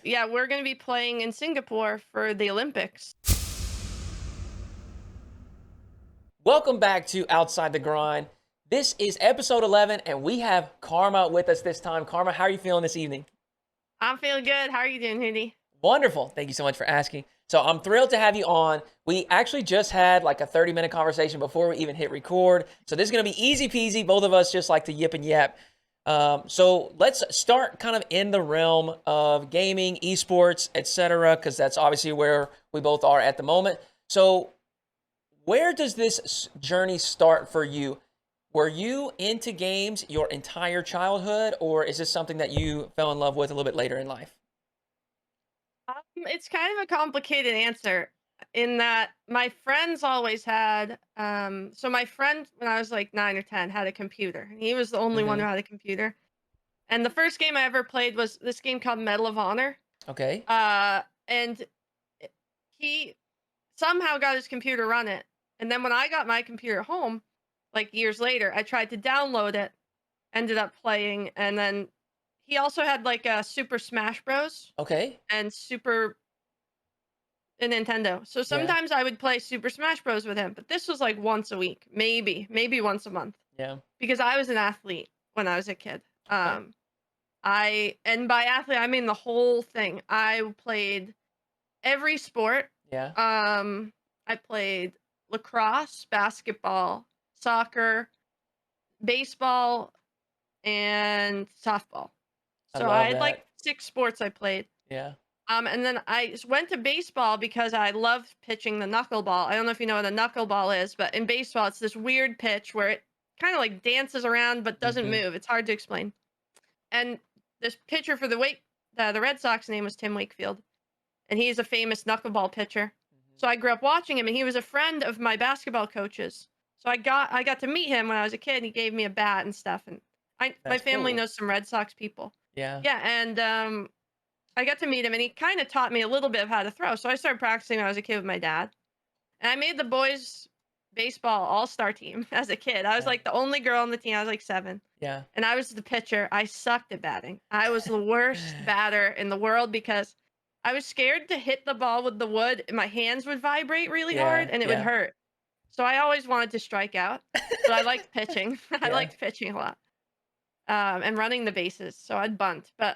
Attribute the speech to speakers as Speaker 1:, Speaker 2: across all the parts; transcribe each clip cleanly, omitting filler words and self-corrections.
Speaker 1: yeah, we're gonna be playing in Singapore for the Olympics.
Speaker 2: Welcome back to Outside the Grind. This is episode 11, and we have Karma with us this time. Karma, how are you feeling this evening?
Speaker 1: I'm feeling good. How are you doing, Hoodie?
Speaker 2: Wonderful. Thank you so much for asking. So, I'm thrilled to have you on. We actually just had like a 30-minute conversation before we even hit record. So, this is going to be easy peasy. Both of us just like to yip and yap. So, let's start kind of in the realm of gaming, esports, etc., because that's obviously where we both are at the moment. So, where does this journey start for you? Were you into games your entire childhood, or is this something that you fell in love with a little bit later in life?
Speaker 1: It's kind of a complicated answer in that my friends always had. So my friend, when I was like 9 or 10, had a computer. He was the only one
Speaker 2: Mm-hmm.
Speaker 1: who had a computer. And the first game I ever played was this game called Medal of Honor.
Speaker 2: Okay.
Speaker 1: And he somehow got his computer run it. And then when I got my computer home, like years later, I tried to download it, ended up playing, and then he also had like a Super Smash Bros.
Speaker 2: Okay.
Speaker 1: And Super a Nintendo. So
Speaker 2: Yeah.
Speaker 1: sometimes I would play Super Smash Bros with him, but this was like once a week, maybe once a month,
Speaker 2: Yeah.
Speaker 1: because I was an athlete when I was a kid.
Speaker 2: Okay.
Speaker 1: I and by athlete I mean the whole thing. I played every sport.
Speaker 2: Yeah.
Speaker 1: Um, I played lacrosse, basketball, soccer, baseball, and softball.
Speaker 2: I
Speaker 1: So I
Speaker 2: love
Speaker 1: had like
Speaker 2: that.
Speaker 1: 6 sports I played.
Speaker 2: Yeah.
Speaker 1: And then went to baseball because I loved pitching the knuckleball. I don't know if you know what a knuckleball is, but in baseball, it's this weird pitch where it kind of like dances around but doesn't
Speaker 2: Mm-hmm.
Speaker 1: move. It's hard to explain. And this pitcher for the Red Sox name was Tim Wakefield, and he's a famous knuckleball pitcher. So I grew up watching him, and he was a friend of my basketball coaches. So I got to meet him when I was a kid. And he gave me a bat and stuff, and my
Speaker 2: That's
Speaker 1: family
Speaker 2: cool.
Speaker 1: knows some Red Sox people.
Speaker 2: Yeah.
Speaker 1: Yeah, and I got to meet him, and he kind of taught me a little bit of how to throw. So I started practicing when I was a kid with my dad, and I made the boys' baseball all-star team as a kid. I was
Speaker 2: Yeah.
Speaker 1: like the only girl on the team. I was like 7,
Speaker 2: Yeah.
Speaker 1: and I was the pitcher. I sucked at batting. I was the worst batter in the world because I was scared to hit the ball with the wood. My hands would vibrate really hard,
Speaker 2: Yeah.
Speaker 1: and it would
Speaker 2: Yeah.
Speaker 1: hurt. So I always wanted to strike out, but I liked pitching. I
Speaker 2: Yeah.
Speaker 1: liked pitching a lot, and running the bases. So I'd bunt, but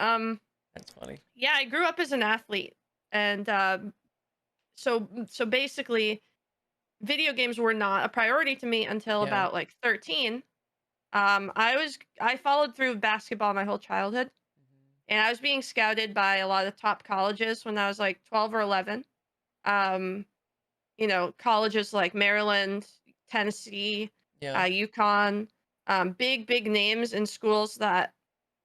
Speaker 2: That's funny.
Speaker 1: yeah, I grew up as an athlete, and so basically, video games were not a priority to me until
Speaker 2: Yeah.
Speaker 1: about like 13. I followed through basketball my whole childhood,
Speaker 2: Mhm.
Speaker 1: and I was being scouted by a lot of top colleges when I was like 12 or 11. Um, colleges like Maryland, Tennessee,
Speaker 2: Yeah.
Speaker 1: UConn, big names in schools that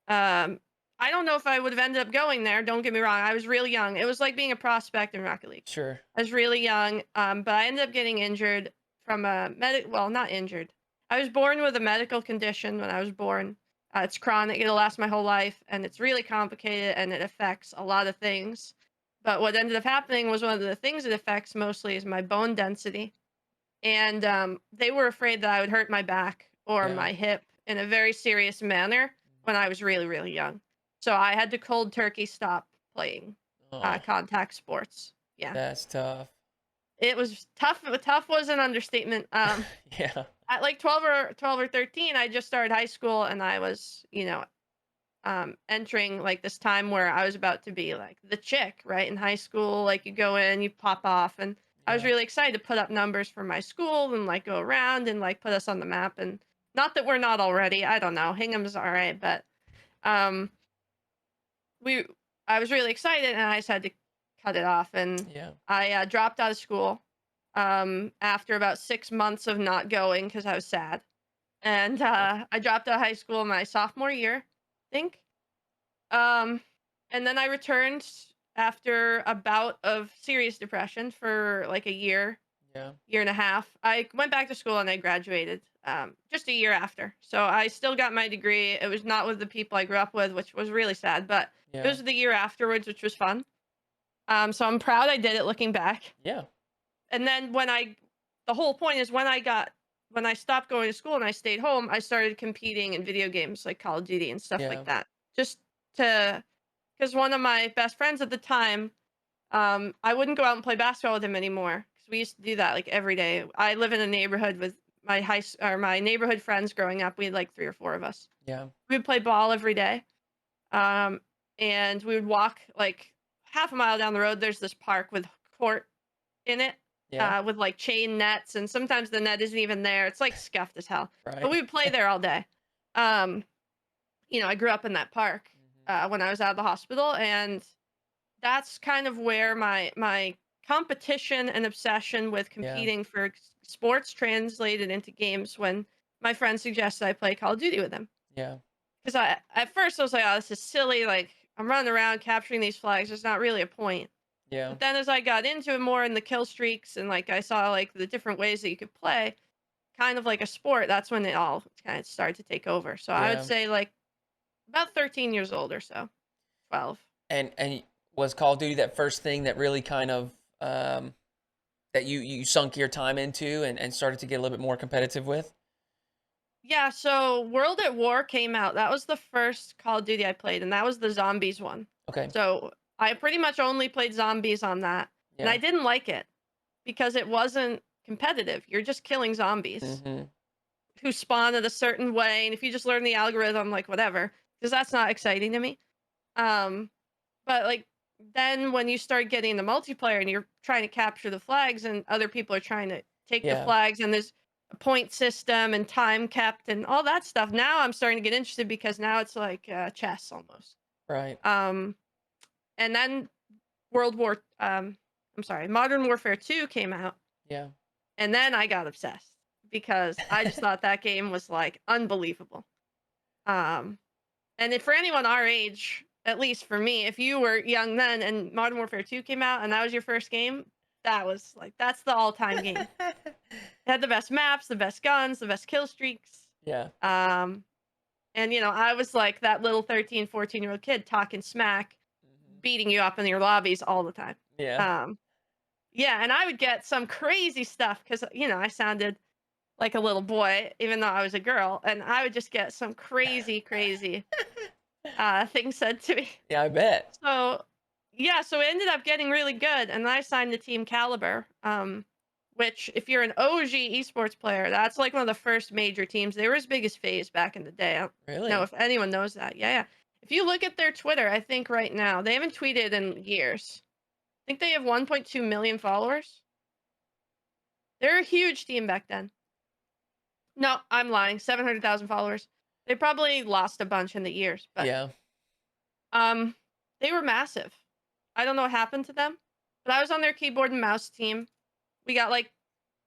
Speaker 1: um, I don't know if I would have ended up going there. Don't get me wrong. I was really young. It was like being a prospect in Rocket League.
Speaker 2: Sure.
Speaker 1: I was really young, but I ended up getting injured from a well, not injured. I was born with a medical condition when I was born. It's chronic. It'll last my whole life, and it's really complicated, and it affects a lot of things. But what ended up happening was one of the things it affects mostly is my bone density, and they were afraid that I would hurt my back or
Speaker 2: Yeah.
Speaker 1: my hip in a very serious manner when I was really young. So I had to cold turkey stop playing
Speaker 2: Oh,
Speaker 1: contact sports. Yeah,
Speaker 2: that's tough.
Speaker 1: it was tough. Tough was an understatement.
Speaker 2: Yeah.
Speaker 1: At like 12 or 13, I just started high school, and I was, entering like this time where I was about to be like the chick, right? In high school, like you go in, you pop off, and I was
Speaker 2: Yeah.
Speaker 1: really excited to put up numbers for my school and like go around and like put us on the map. And not that we're not already. I don't know. Hingham's all right, but um, we I was really excited, and I just had to cut it off, and
Speaker 2: Yeah.
Speaker 1: I dropped out of school after about 6 months of not going because I was sad, and
Speaker 2: Yeah.
Speaker 1: I dropped out of high school my sophomore year, I think. Um, and then I returned after a bout of serious depression for like a year,
Speaker 2: Yeah.
Speaker 1: year and a half. I went back to school and I graduated just a year after. So I still got my degree. It was not with the people I grew up with, which was really sad, but it
Speaker 2: Yeah.
Speaker 1: was the year afterwards, which was fun. So I'm proud I did it looking back.
Speaker 2: Yeah.
Speaker 1: And then the whole point is when I stopped going to school and I stayed home, I started competing in video games like Call of Duty and stuff like
Speaker 2: Yeah.
Speaker 1: that. Just to because one of my best friends at the time, I wouldn't go out and play basketball with him anymore because we used to do that like every day. I live in a neighborhood with my neighborhood friends growing up. We had like three or four of us.
Speaker 2: Yeah.
Speaker 1: We would play ball every day. Um, and we would walk like half a mile down the road. There's this park with court in it,
Speaker 2: Yeah.
Speaker 1: with like chain nets, and sometimes the net isn't even there. It's like scuffed as hell. But
Speaker 2: Right.
Speaker 1: we would play there all day. Um, I grew up in that park
Speaker 2: Mhm.
Speaker 1: when I was out of the hospital, and that's kind of where my competition and obsession with
Speaker 2: Yeah.
Speaker 1: competing for sports translated into games when my friend suggested I play Call of Duty with him.
Speaker 2: Yeah.
Speaker 1: Because I at first I was like, "Oh, this is silly. Like I'm running around capturing these flags. There's not really a point."
Speaker 2: Yeah.
Speaker 1: But then as I got into it more in the kill streaks and like I saw like the different ways that you could play, kind of like a sport, that's when it all kind of started to take over. So I would
Speaker 2: Yeah.
Speaker 1: say like about 13 years old or so, 12.
Speaker 2: And was Call of Duty that first thing that really kind of um, that you sunk your time into and started to get a little bit more competitive with?
Speaker 1: Yeah, so World at War came out. That was the first Call of Duty I played, and that was the zombies one.
Speaker 2: Okay.
Speaker 1: So I pretty much only played zombies on that. And I
Speaker 2: Yeah.
Speaker 1: didn't like it because it wasn't competitive. You're just killing zombies
Speaker 2: Mhm.
Speaker 1: who spawn in a certain way. And if you just learn the algorithm, like whatever, because that's not exciting to me. Um, but like then when you start getting the multiplayer and you're trying to capture the flags and other people are trying to take the
Speaker 2: Yeah.
Speaker 1: flags and there's a point system and time kept and all that stuff. Now I'm starting to get interested because now it's like chess almost.
Speaker 2: Right.
Speaker 1: Um, and then World War, I'm sorry, Modern Warfare 2 came out,
Speaker 2: Yeah.
Speaker 1: and then I got obsessed because I just thought that game was like unbelievable. Um, and if for anyone our age, at least for me, if you were young then and Modern Warfare 2 came out and that was your first game, that was like that's the all-time game. It had the best maps, the best guns, the best kill streaks.
Speaker 2: Yeah.
Speaker 1: Um, and I was like that little 13, 14-year-old kid talking smack,
Speaker 2: Mhm.
Speaker 1: beating you up in your lobbies all the time.
Speaker 2: Yeah.
Speaker 1: Um, yeah, and I would get some crazy stuff because I sounded like a little boy, even though I was a girl, and I would just get some crazy, crazy things said to me.
Speaker 2: Yeah, I bet.
Speaker 1: So, yeah, so it ended up getting really good, and I signed the Team Caliber, which, if you're an OG esports player, that's like one of the first major teams. They were as big as FaZe back in the day. I don't know
Speaker 2: Really?
Speaker 1: if anyone knows that. Yeah, yeah. If you look at their Twitter, I think right now they haven't tweeted in years. I think they have 1.2 million followers. They're a huge team back then. No, I'm lying. 700,000 followers. They probably lost a bunch in the years, but
Speaker 2: Yeah.
Speaker 1: um, they were massive. I don't know what happened to them, but I was on their keyboard and mouse team. We got like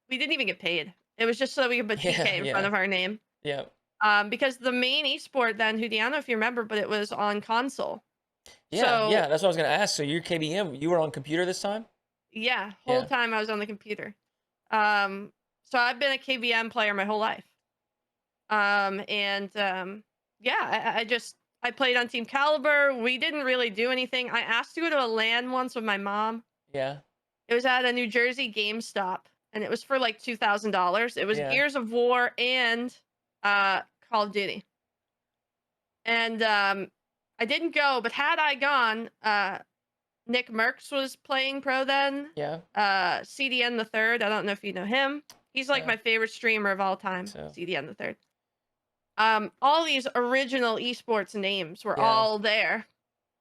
Speaker 1: we didn't even get paid. It was just so we could put
Speaker 2: Yeah.
Speaker 1: TK in front
Speaker 2: Yeah.
Speaker 1: of our name.
Speaker 2: Yeah.
Speaker 1: Because the main esport then, Hoodyhooo, I don't know if you remember, but it was on console.
Speaker 2: Yeah.
Speaker 1: So
Speaker 2: Yeah. That's what I was gonna ask. So you're KBM. You were on computer this time?
Speaker 1: yeah, whole
Speaker 2: Yeah.
Speaker 1: time I was on the computer. Um, so I've been a KVM player my whole life. And yeah, I played on Team Caliber. We didn't really do anything. I asked to go to a LAN once with my mom.
Speaker 2: Yeah.
Speaker 1: It was at a New Jersey GameStop, and it was for like $2,000. It was
Speaker 2: Yeah.
Speaker 1: Gears of War and Call of Duty. And I didn't go, but had I gone, Nick Merckx was playing pro then.
Speaker 2: Yeah.
Speaker 1: CDN the third. I don't know if you know him. He's like
Speaker 2: Yeah.
Speaker 1: my favorite streamer of all time.
Speaker 2: So.
Speaker 1: CDN the third. All these original esports names were
Speaker 2: Yeah.
Speaker 1: all there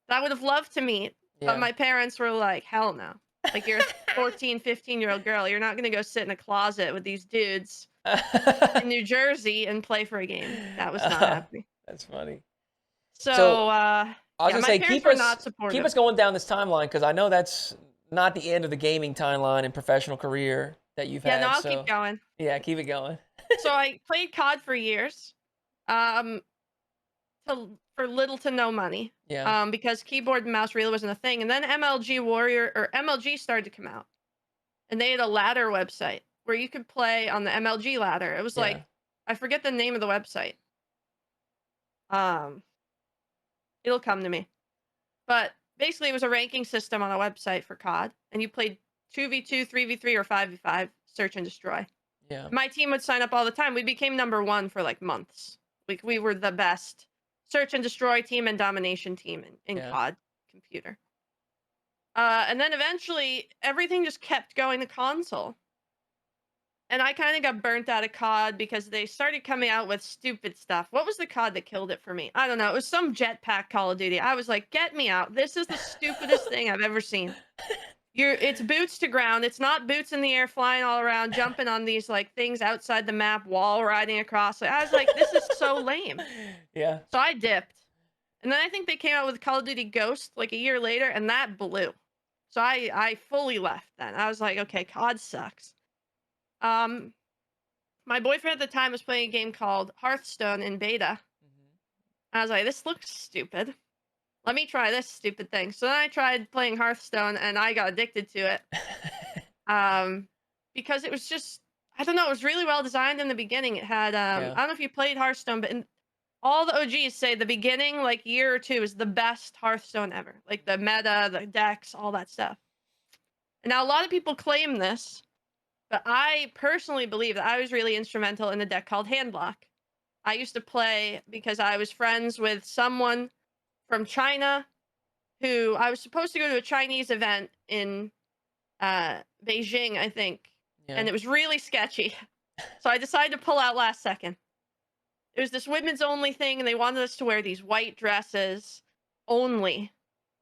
Speaker 1: that I would have loved to meet, but
Speaker 2: Yeah.
Speaker 1: my parents were like, hell no. Like, you're a 14, 15-year-old girl. You're not going to go sit in a closet with these dudes in New Jersey and play for a game. That was not happening.
Speaker 2: That's funny. So
Speaker 1: So,
Speaker 2: I was
Speaker 1: yeah,
Speaker 2: gonna
Speaker 1: my
Speaker 2: say
Speaker 1: parents were not
Speaker 2: keep
Speaker 1: supportive.
Speaker 2: us going down this timeline because I know that's not the end of the gaming timeline and professional career that you've
Speaker 1: Yeah, no,
Speaker 2: had.
Speaker 1: I'll keep
Speaker 2: So
Speaker 1: going.
Speaker 2: yeah, keep it going.
Speaker 1: So I played COD for years, um, for little to no money,
Speaker 2: Yeah.
Speaker 1: because keyboard and mouse really wasn't a thing. And then MLG Warrior or MLG started to come out, and they had a ladder website where you could play on the MLG ladder. It was
Speaker 2: Yeah.
Speaker 1: like I forget the name of the website. Um, it'll come to me. But basically, it was a ranking system on a website for COD, and you played 2v2, 3v3, or 5v5, search and destroy.
Speaker 2: Yeah.
Speaker 1: My team would sign up all the time. We became number one for like months. Like we were the best search and destroy team and domination team in
Speaker 2: Yeah.
Speaker 1: COD. computer. And then eventually everything just kept going to console. And I kind of got burnt out of COD because they started coming out with stupid stuff. What was the COD that killed it for me? I don't know. It was some jetpack Call of Duty. I was like, get me out. This is the stupidest thing I've ever seen. It's boots to ground. It's not boots in the air flying all around, jumping on these like things outside the map, wall riding across. Like, I was like, this is so lame.
Speaker 2: Yeah.
Speaker 1: So I dipped. And then I think they came out with Call of Duty Ghost like a year later, and that blew. So I fully left then. I was like, okay, COD sucks. Um, my boyfriend at the time was playing a game called Hearthstone in beta.
Speaker 2: Mhm.
Speaker 1: I was like, this looks stupid. Let me try this stupid thing. So then I tried playing Hearthstone and I got addicted to it. Um, because it was just, I don't know, it was really well designed in the beginning. It had
Speaker 2: Yeah.
Speaker 1: I don't know if you played Hearthstone, but all the OGs say the beginning, like year or two, is the best Hearthstone ever. Like the meta, the decks, all that stuff. And now a lot of people claim this, but I personally believe that I was really instrumental in a deck called Handlock. I used to play because I was friends with someone from China who I was supposed to go to a Chinese event in Beijing, I think, and
Speaker 2: Yeah.
Speaker 1: it was really sketchy. So I decided to pull out last second. It was this women's only thing, and they wanted us to wear these white dresses only,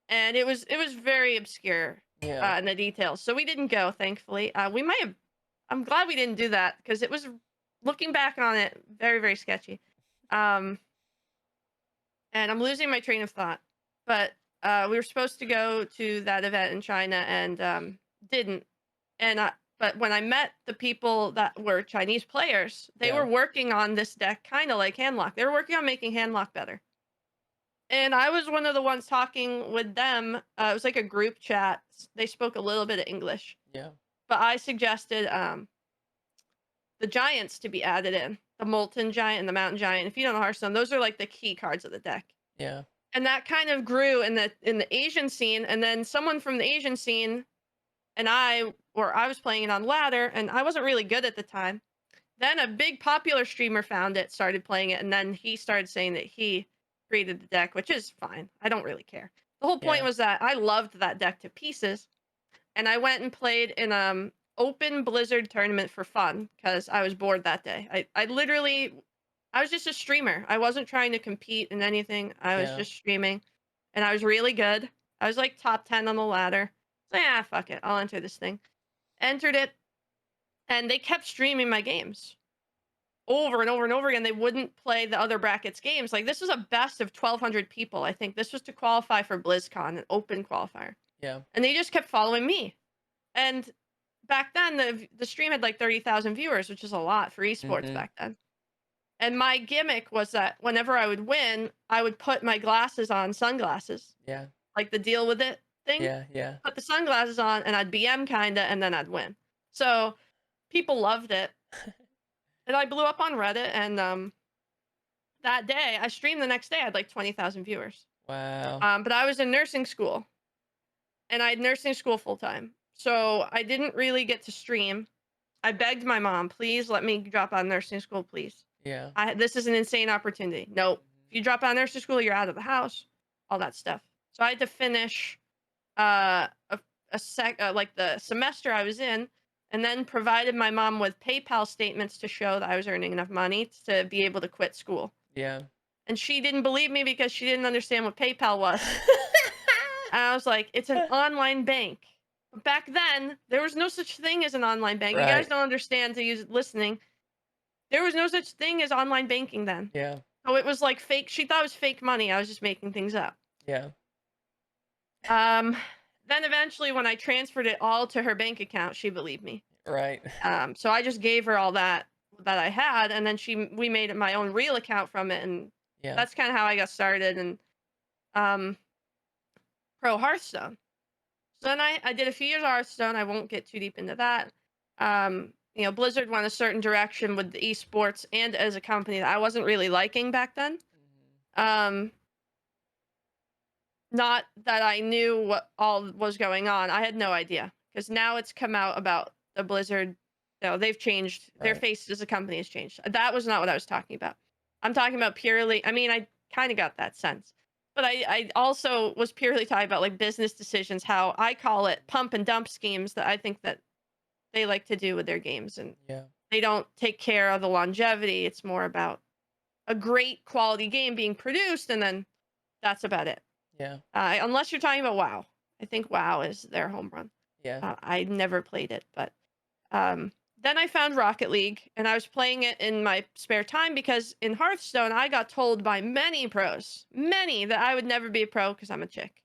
Speaker 1: and it was very obscure
Speaker 2: Yeah.
Speaker 1: in the details. So we didn't go, thankfully. We might have. I'm glad we didn't do that because it was, looking back on it, very very sketchy. Um, and I'm losing my train of thought. But we were supposed to go to that event in China and didn't. And but when I met the people that were Chinese players, they
Speaker 2: Yeah.
Speaker 1: were working on this deck kind of like Handlock. They were working on making Handlock better. And I was one of the ones talking with them. It was like a group chat. They spoke a little bit of English,
Speaker 2: Yeah.
Speaker 1: but I suggested the giants to be added in, the Molten Giant and the Mountain Giant. If you don't know Hearthstone, those are like the key cards of the deck.
Speaker 2: Yeah.
Speaker 1: And that kind of grew in the Asian scene, and then someone from the Asian scene and I was playing it on ladder, and I wasn't really good at the time. Then a big popular streamer found it, started playing it, and then he started saying that he created the deck, which is fine. I don't really care. The whole point
Speaker 2: Yeah.
Speaker 1: was that I loved that deck to pieces, and I went and played in open Blizzard tournament for fun because I was bored that day. I literally, I was just a streamer. I wasn't trying to compete in anything. I was
Speaker 2: Yeah.
Speaker 1: just streaming, and I was really good. I was like top 10 on the ladder. So yeah, fuck it. I'll enter this thing. Entered it, and they kept streaming my games over and over and over again. They wouldn't play the other brackets games. Like this was a best of 1,200 people. I think this was to qualify for BlizzCon, an open qualifier,
Speaker 2: Yeah.
Speaker 1: and they just kept following me. And back then, the stream had like 30,000 viewers, which is a lot for esports
Speaker 2: Mhm.
Speaker 1: back then. And my gimmick was that whenever I would win, I would put my glasses on, sunglasses,
Speaker 2: Yeah.
Speaker 1: like the deal with it thing.
Speaker 2: Yeah. Yeah.
Speaker 1: Put the sunglasses on, and I'd BM kinda, and then I'd win. So people loved it, and I blew up on Reddit. And that day, I streamed the next day. I had like 20,000 viewers.
Speaker 2: Wow.
Speaker 1: But I was in nursing school, and I had nursing school full time, so I didn't really get to stream. I begged my mom, please let me drop out of nursing school, please.
Speaker 2: Yeah.
Speaker 1: This is an insane opportunity. No, if you drop out of nursing school, you're out of the house, all that stuff. So I had to finish uh, a, like the semester I was in, and then provided my mom with PayPal statements to show that I was earning enough money to be able to quit school.
Speaker 2: Yeah.
Speaker 1: And she didn't believe me because she didn't understand what PayPal was. And I was like, it's an online bank. But back then, there was no such thing as an online bank. You guys
Speaker 2: Right.
Speaker 1: don't understand to use listening. There was no such thing as online banking then.
Speaker 2: Yeah.
Speaker 1: So it was like fake. She thought it was fake money. I was just making things up.
Speaker 2: Yeah.
Speaker 1: Um, then eventually, when I transferred it all to her bank account, she believed me.
Speaker 2: Right.
Speaker 1: So I just gave her all that I had, and then we made it my own real account from it, and
Speaker 2: Yeah.
Speaker 1: that's kind of how I got started in um, pro Hearthstone. So then I did a few years of Hearthstone. I won't get too deep into that. Blizzard went a certain direction with the esports and as a company that I wasn't really liking back then.
Speaker 2: Mhm.
Speaker 1: Um, Not that I knew what all was going on. I had no idea because now it's come out about the Blizzard. No, they've changed. Their
Speaker 2: Right.
Speaker 1: face as a company has changed. That was not what I was talking about. I'm talking about purely. I mean, I kind of got that sense. But I also was purely talking about like business decisions, how I call it pump and dump schemes that I think that they like to do with their games, and
Speaker 2: Yeah.
Speaker 1: they don't take care of the longevity. It's more about a great quality game being produced, and then that's about it.
Speaker 2: Yeah.
Speaker 1: Unless you're talking about WoW, I think WoW is their home run.
Speaker 2: Yeah.
Speaker 1: I never played it, but um, then I found Rocket League, and I was playing it in my spare time because in Hearthstone, I got told by many pros, many, that I would never be a pro because I'm a chick,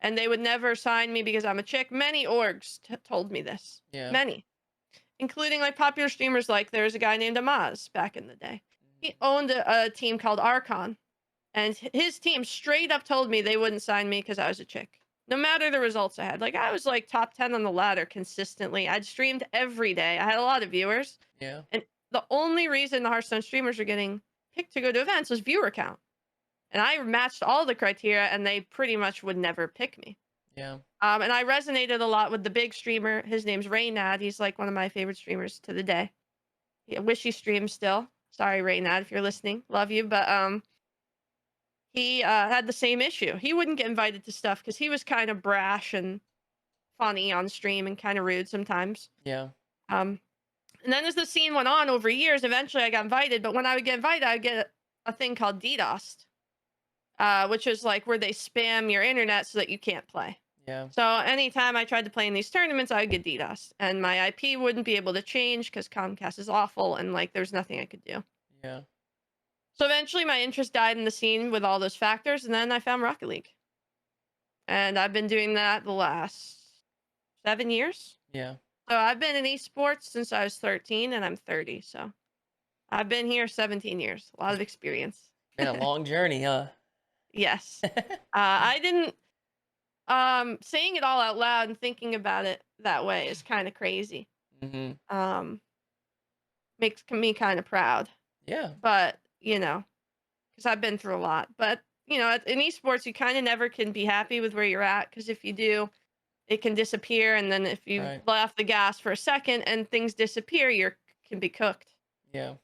Speaker 1: and they would never sign me because I'm a chick. Many orgs told me this,
Speaker 2: Yeah.
Speaker 1: many, including like popular streamers. Like there's a guy named Amaz back in the day. He
Speaker 2: Mhm.
Speaker 1: owned a team called Archon, and his team straight up told me they wouldn't sign me because I was a chick. No matter the results I had. Like I was like top 10 on the ladder consistently. I'd streamed every day. I had a lot of viewers.
Speaker 2: Yeah.
Speaker 1: And the only reason the Hearthstone streamers were getting picked to go to events was viewer count. And I matched all the criteria and they pretty much would never pick me.
Speaker 2: Yeah.
Speaker 1: And I resonated a lot with the big streamer. His name's Raynad. He's like one of my favorite streamers to the day. I wish he streams still. Sorry, Raynad, if you're listening. Love you. But he had the same issue. He wouldn't get invited to stuff because he was kind of brash and funny on stream and kind of rude sometimes.
Speaker 2: Yeah.
Speaker 1: Um, and then as the scene went on over years, eventually I got invited. But when I would get invited, I would get a thing called DDoS, which is like where they spam your internet so that you can't play.
Speaker 2: Yeah.
Speaker 1: So anytime I tried to play in these tournaments, I would get DDoS, and my IP wouldn't be able to change because Comcast is awful, and like there's nothing I could do.
Speaker 2: Yeah.
Speaker 1: So eventually, my interest died in the scene with all those factors, and then I found Rocket League. And I've been doing that the last 7 years.
Speaker 2: Yeah.
Speaker 1: So I've been in esports since I was 13 and I'm 30. So I've been here 17 years. A lot of experience.
Speaker 2: Been a long journey, huh?
Speaker 1: Yes. I didn't saying it all out loud and thinking about it that way is kind of crazy.
Speaker 2: Mhm.
Speaker 1: Um makes me kind of proud.
Speaker 2: Yeah.
Speaker 1: But, cuz I've been through a lot. But, in esports you kind of never can be happy with where you're at because if you do, it can disappear, and then if you
Speaker 2: Right.
Speaker 1: let off the gas for a second and things disappear, you can be cooked.
Speaker 2: Yeah.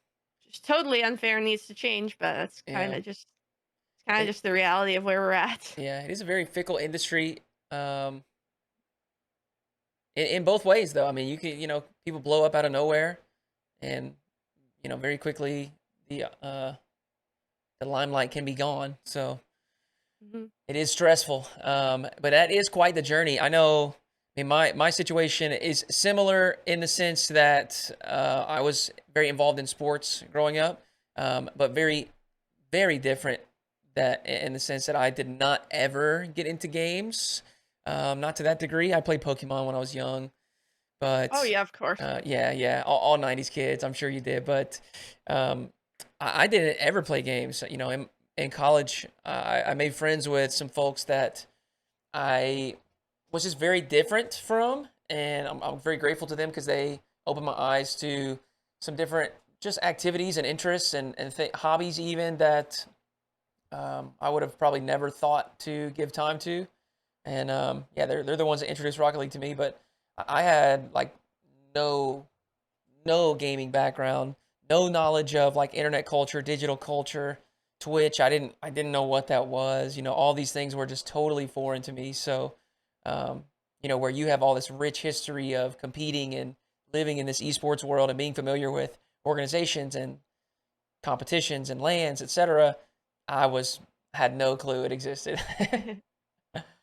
Speaker 1: Just totally unfair and needs to change, but that's
Speaker 2: Yeah.
Speaker 1: kind of
Speaker 2: It
Speaker 1: just the reality of where we're at.
Speaker 2: yeah, it is a very fickle industry, um, in both ways, though. I mean, people blow up out of nowhere, and very quickly the limelight can be gone. So
Speaker 1: Mhm.
Speaker 2: it is stressful, but that is quite the journey. I know. I mean, my situation is similar in the sense that I was very involved in sports growing up, but very, very different. That in the sense that I did not ever get into games, not to that degree. I played Pokemon when I was young,
Speaker 1: Oh
Speaker 2: but
Speaker 1: yeah, of course.
Speaker 2: yeah, yeah, all 90s kids. I'm sure you did, but um, I didn't ever play games. In college, I made friends with some folks that I was just very different from, and I'm very grateful to them because they opened my eyes to some different just activities and interests and hobbies even that I would have probably never thought to give time to. And yeah, they're the ones that introduced Rocket League to me. But I had like no no gaming background, no knowledge of like internet culture, digital culture, Twitch. I didn't know what that was. All these things were just totally foreign to me. So, where you have all this rich history of competing and living in this esports world and being familiar with organizations and competitions and lands, etc. I was had no clue it existed.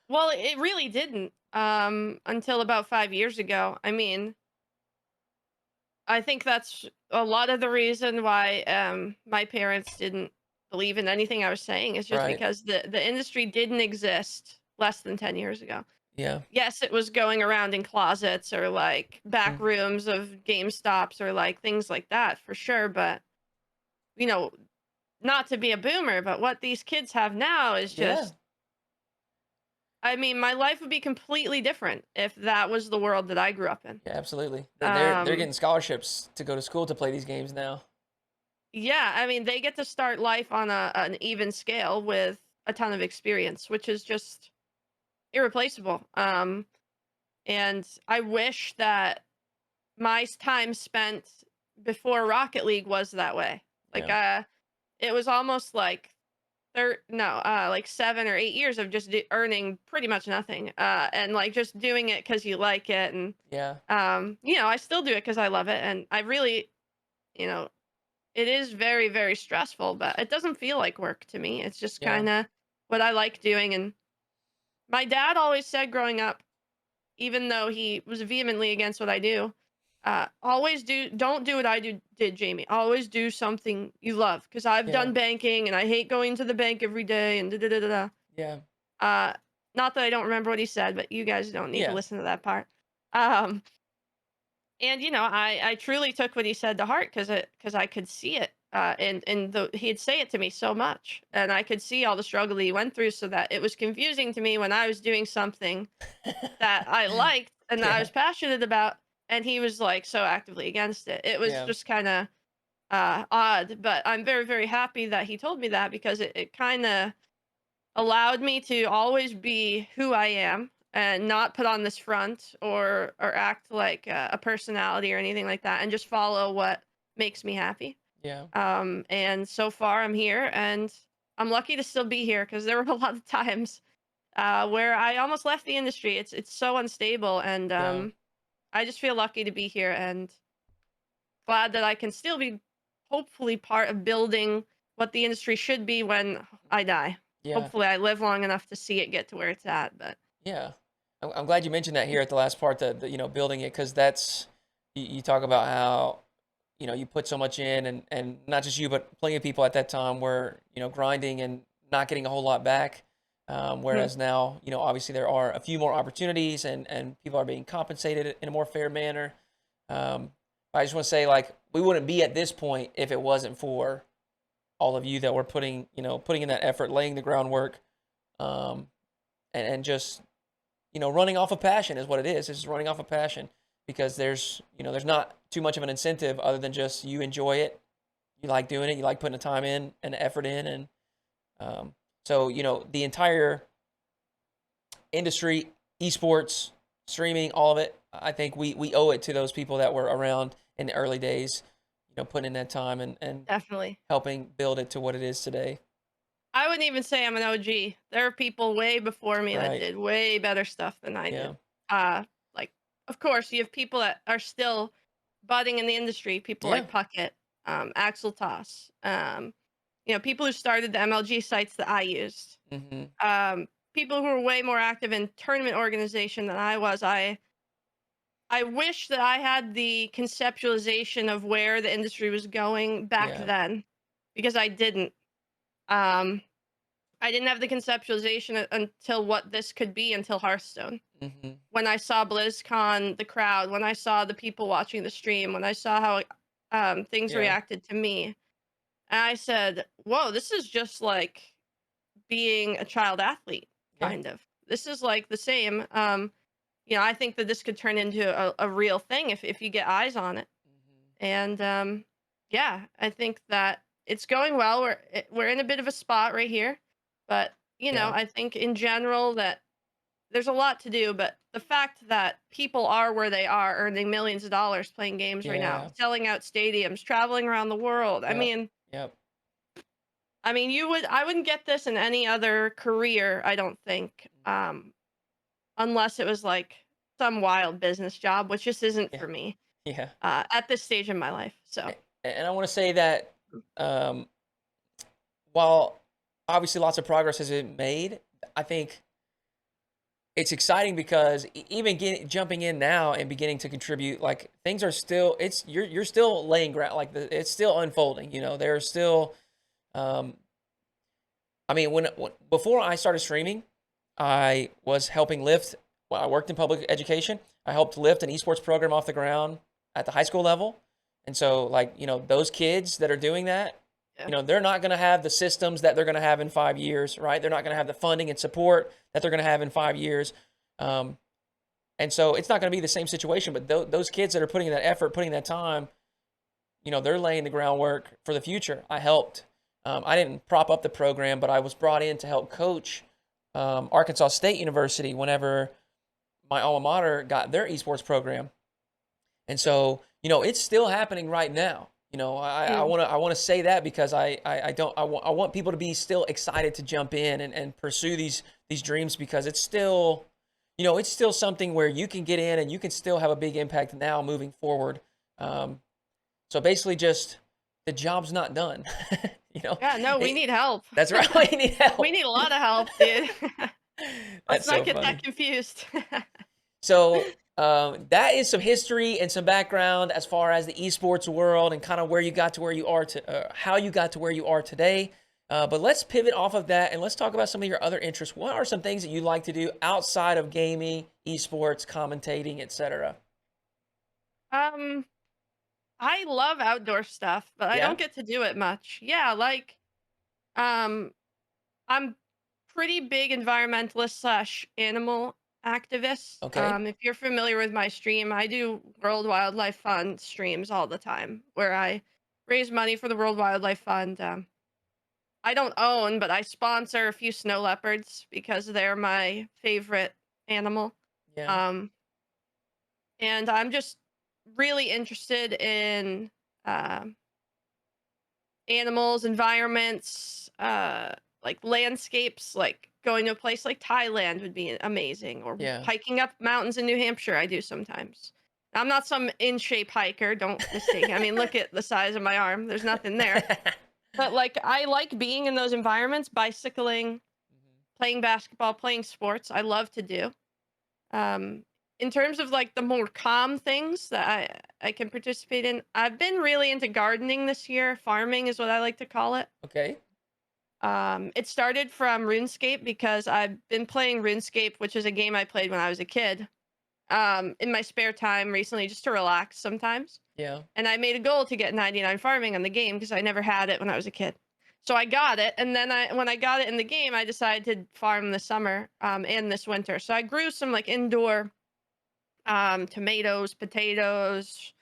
Speaker 1: Well, it really didn't until about 5 years ago. I mean, I think that's a lot of the reason why my parents didn't believe in anything I was saying is just
Speaker 2: Right.
Speaker 1: because the industry didn't exist less than 10 years ago.
Speaker 2: Yeah.
Speaker 1: Yes, it was going around in closets or like back
Speaker 2: Mm.
Speaker 1: rooms of GameStops or like things like that for sure. But, you know, not to be a boomer, but what these kids have now is
Speaker 2: Yeah.
Speaker 1: just, I mean, my life would be completely different if that was the world that I grew up in.
Speaker 2: Yeah, absolutely. They're
Speaker 1: Um,
Speaker 2: getting scholarships to go to school to play these games now.
Speaker 1: yeah, I mean, they get to start life on an even scale with a ton of experience, which is just irreplaceable. And I wish that my time spent before Rocket League was that way. Like,
Speaker 2: Yeah.
Speaker 1: it was almost like like 7 or 8 years of just earning pretty much nothing, and like just doing it because you like it, and
Speaker 2: Yeah.
Speaker 1: I still do it because I love it, and I really, you know, it is very very stressful, but it doesn't feel like work to me. It's just
Speaker 2: Yeah.
Speaker 1: kind of what I like doing, and my dad always said growing up, even though he was vehemently against what I do, always don't do what did, Jamie. Always do something you love. Because I've
Speaker 2: Yeah.
Speaker 1: done banking and I hate going to the bank every day and da da da da da.
Speaker 2: Yeah.
Speaker 1: Uh, not that I don't remember what he said, but you guys don't need to
Speaker 2: Yeah.
Speaker 1: listen to that part. Um, and I truly took what he said to heart because I could see it. He'd say it to me so much, and I could see all the struggle he went through. So that it was confusing to me when I was doing something that I liked and that I
Speaker 2: Yeah.
Speaker 1: was passionate about, and he was like so actively against it. It was
Speaker 2: Yeah.
Speaker 1: just kind of odd, but I'm very, very happy that he told me that because it kind of allowed me to always be who I am and not put on this front or act like a personality or anything like that, and just follow what makes me happy.
Speaker 2: Yeah.
Speaker 1: And so far, I'm here, and I'm lucky to still be here because there were a lot of times where I almost left the industry. It's so unstable, and
Speaker 2: Yeah.
Speaker 1: I just feel lucky to be here and glad that I can still be hopefully part of building what the industry should be when I die.
Speaker 2: Yeah.
Speaker 1: Hopefully, I live long enough to see it get to where it's at. But
Speaker 2: Yeah. I'm glad you mentioned that here at the last part, building it, because that's, you talk about how, you put so much in, and not just you, but plenty of people at that time were, grinding and not getting a whole lot back.
Speaker 1: mhm,
Speaker 2: Whereas now, obviously there are a few more opportunities, and people are being compensated in a more fair manner. Um, I just want to say, like, we wouldn't be at this point if it wasn't for all of you that were putting in that effort, laying the groundwork, um, and just, running off of passion is what it is. It's just running off of passion, because there's not too much of an incentive other than just you enjoy it, you like doing it, you like putting the time in and the effort in, and um, so the entire industry, esports, streaming, all of it. I think we owe it to those people that were around in the early days, putting in that time and
Speaker 1: definitely.
Speaker 2: helping build it to what it is today.
Speaker 1: I wouldn't even say I'm an OG. There are people way before me that
Speaker 2: Right.
Speaker 1: did way better stuff than I
Speaker 2: Yeah.
Speaker 1: did. Like, of course, you have people that are still budding in the industry. People
Speaker 2: Yeah.
Speaker 1: like Puckett, Axel Toss, people who started the MLG sites that I used.
Speaker 2: Mhm.
Speaker 1: um, People who are way more active in tournament organization than I was. I wish that I had the conceptualization of where the industry was going back
Speaker 2: Yeah.
Speaker 1: then, because I didn't. Um, I didn't have the conceptualization until what this could be until Hearthstone.
Speaker 2: Mhm.
Speaker 1: When I saw BlizzCon, the crowd, when I saw the people watching the stream, when I saw how things
Speaker 2: Yeah.
Speaker 1: reacted to me, and I said, "Whoa, this is just like being a child athlete,
Speaker 2: Yeah.
Speaker 1: kind of. This is like the same." I think that this could turn into a real thing if you get eyes on it.
Speaker 2: Mhm.
Speaker 1: And yeah, I think that it's going well. We're in a bit of a spot right here, but
Speaker 2: Yeah.
Speaker 1: I think in general that there's a lot to do. But the fact that people are where they are, earning millions of dollars playing games right now,
Speaker 2: Yeah.
Speaker 1: selling out stadiums, traveling around the world. I
Speaker 2: Yep.
Speaker 1: mean,
Speaker 2: Yep.
Speaker 1: I wouldn't get this in any other career. I don't think. Unless it was like some wild business job, which just isn't
Speaker 2: Yeah.
Speaker 1: for me
Speaker 2: Yeah.
Speaker 1: at this stage in my life. So,
Speaker 2: And I want to say that, um, while obviously lots of progress has been made, I think it's exciting because even jumping in now and beginning to contribute, like, things are still, you're still laying ground, like, it's still unfolding. There's still, um, I mean, when before I started streaming, I was helping lift. Well, I worked in public education. I helped lift an esports program off the ground at the high school level. And so, like, those kids that are doing that,
Speaker 1: yeah,
Speaker 2: they're not going to have the systems that they're going to have in 5 years, right? They're not going to have the funding and support that they're going to have in 5 years. Um, and so it's not going to be the same situation. But those kids that are putting in that effort, putting that time, they're laying the groundwork for the future. I helped. I didn't prop up the program, but I was brought in to help coach Arkansas State University whenever my alma mater got their esports program. And so, it's still happening right now. You know, I
Speaker 1: Mm.
Speaker 2: want to say that because I don't I want people to be still excited to jump in and pursue these dreams because it's still, you know, it's still something where you can get in and you can still have a big impact now moving forward. Um, so basically, just the job's not done. You know,
Speaker 1: Yeah, no, we
Speaker 2: It-
Speaker 1: need help.
Speaker 2: that's right. We need
Speaker 1: We
Speaker 2: help.
Speaker 1: need a lot of help, dude. Let's
Speaker 2: That's
Speaker 1: not
Speaker 2: so
Speaker 1: get that
Speaker 2: funny.
Speaker 1: confused.
Speaker 2: So that is some history and some background as far as the esports world and kind of where you got to where you are to how you got to where you are today. But let's pivot off of that and let's talk about some of your other interests. What are some things that you like to do outside of gaming, esports, commentating, etc.?
Speaker 1: um, I love outdoor stuff, but I
Speaker 2: Yeah.
Speaker 1: don't get to do it much. Yeah, like um I'm pretty big environmentalist slash animal activist.
Speaker 2: Okay.
Speaker 1: If you're familiar with my stream, I do World Wildlife Fund streams all the time where I raise money for the World Wildlife Fund. I don't own, but I sponsor a few snow leopards because they're my favorite animal.
Speaker 2: Yeah.
Speaker 1: Um, and I'm just really interested in uh, animals, environments, like landscapes, like going to a place like Thailand would be amazing, or
Speaker 2: Yeah.
Speaker 1: hiking up mountains in New Hampshire. I do sometimes. I'm not some in shape hiker, don't mistake. I mean, look at the size of my arm. There's nothing there. But like, I like being in those environments, bicycling, playing basketball, playing sports. I love to do. Um, in terms of like the more calm things that I can participate in, I've been really into gardening this year. Farming is what I like to call it.
Speaker 2: Okay.
Speaker 1: It started from RuneScape because I've been playing RuneScape, which is a game I played when I was a kid. In my spare time recently, just to relax sometimes.
Speaker 2: Yeah.
Speaker 1: And I made a goal to get 99 farming on the game because I never had it when I was a kid. So I got it, and then when I got it in the game, I decided to farm this summer and this winter. So I grew some like indoor tomatoes, potatoes,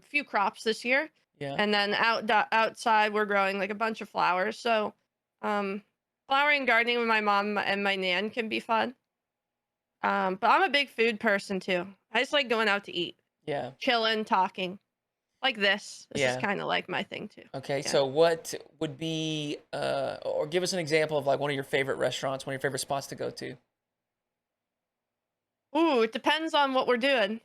Speaker 1: few crops this year,
Speaker 2: Yeah.
Speaker 1: and then outside we're growing like a bunch of flowers. So, um, flowering and gardening with my mom and my nan can be fun. But I'm a big food person too. I just like going out to eat,
Speaker 2: Yeah.
Speaker 1: chilling, talking, like this. This is
Speaker 2: Yeah.
Speaker 1: kind of like my thing too.
Speaker 2: Okay.
Speaker 1: Yeah.
Speaker 2: So what would be or give us an example of like one of your favorite restaurants, one of your favorite spots to go to?
Speaker 1: Ooh, it depends on what we're doing.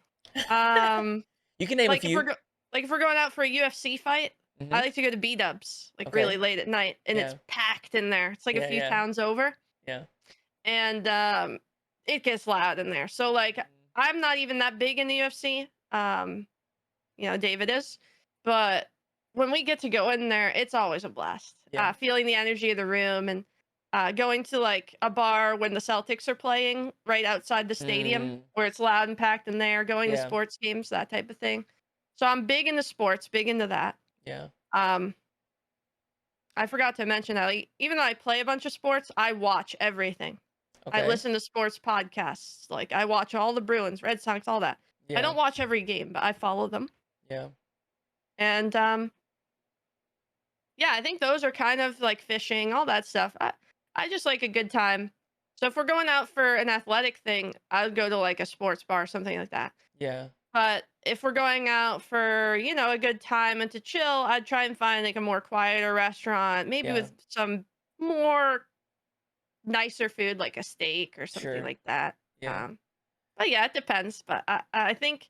Speaker 1: Um,
Speaker 2: You can name a
Speaker 1: like if we're
Speaker 2: few.
Speaker 1: like if we're going out for a UFC fight, I
Speaker 2: Hmm.
Speaker 1: like to go to B Dubs like really
Speaker 2: Okay.
Speaker 1: late at night, and it's
Speaker 2: Yeah.
Speaker 1: packed in there. It's like a
Speaker 2: Yeah.
Speaker 1: few
Speaker 2: Yeah.
Speaker 1: towns over,
Speaker 2: Yeah.
Speaker 1: and it gets loud in there. So like I'm not even that big in the UFC. David is, but when we get to go in there, it's always a blast.
Speaker 2: Yeah.
Speaker 1: Feeling the energy of the room and going to like a bar when the Celtics are playing right outside the stadium
Speaker 2: Mm,
Speaker 1: where it's loud and packed in there, going to
Speaker 2: yeah.
Speaker 1: sports games, that type of thing. So I'm big into sports, big into that.
Speaker 2: Yeah.
Speaker 1: Um, I forgot to mention that even though I play a bunch of sports, I watch everything. I
Speaker 2: Okay.
Speaker 1: listen to sports podcasts. Like I watch all the Bruins, Red Sox, all that. I
Speaker 2: Yeah.
Speaker 1: don't watch every game, but I follow them.
Speaker 2: Yeah.
Speaker 1: And yeah, I think those are kind of like fishing, all that stuff. I just like a good time. So if we're going out for an athletic thing, I would go to like a sports bar, something like that.
Speaker 2: Yeah.
Speaker 1: But if we're going out for, a good time and to chill, I'd try and find like a more quieter restaurant, maybe
Speaker 2: Yeah.
Speaker 1: with some more nicer food, like a steak or something
Speaker 2: Sure.
Speaker 1: like that.
Speaker 2: Yeah.
Speaker 1: Um, but yeah, it depends. But I think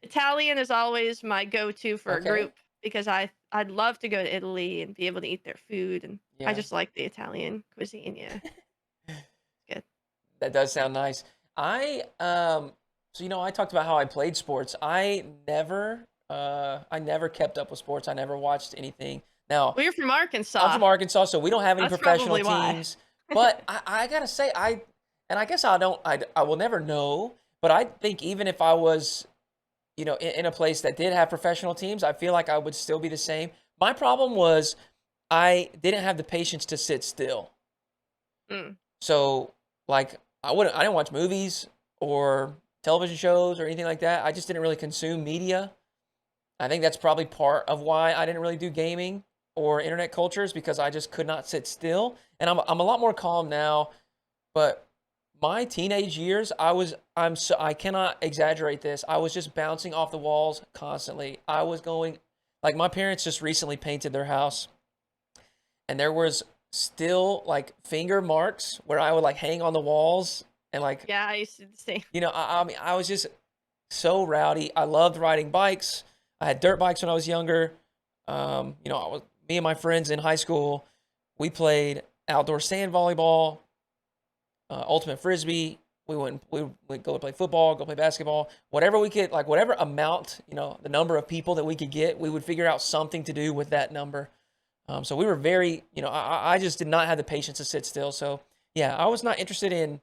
Speaker 1: Italian is always my go-to for a
Speaker 2: Okay.
Speaker 1: group because I'd love to go to Italy and be able to eat their food, and I
Speaker 2: Yeah.
Speaker 1: just like the Italian cuisine. Yeah, it's good.
Speaker 2: That does sound nice. I so I talked about how I played sports. I never kept up with sports. I never watched anything. Now,
Speaker 1: Well, you're from
Speaker 2: I'm
Speaker 1: Arkansas.
Speaker 2: from Arkansas, so we don't have any
Speaker 1: That's
Speaker 2: professional
Speaker 1: probably why.
Speaker 2: teams. But I gotta say, and I guess I will never know. But I think even if I was, in a place that did have professional teams, I feel like I would still be the same. My problem was I didn't have the patience to sit still.
Speaker 1: Mm.
Speaker 2: So like I didn't watch movies or television shows or anything like that. I just didn't really consume media. I think that's probably part of why I didn't really do gaming or internet cultures because I just could not sit still. And I'm a lot more calm now, but my teenage years, I cannot exaggerate this. I was just bouncing off the walls constantly. I was going Like my parents just recently painted their house, and there was still like finger marks where I would like hang on the walls and like,
Speaker 1: Yeah, I used to do the same.
Speaker 2: I mean, I was just so rowdy. I loved riding bikes. I had dirt bikes when I was younger. Me and my friends in high school, we played outdoor sand volleyball, ultimate frisbee. We would go play football, go play basketball, whatever we could, like whatever amount, the number of people that we could get, we would figure out something to do with that number. So we were very, I just did not have the patience to sit still. So yeah, I was not interested in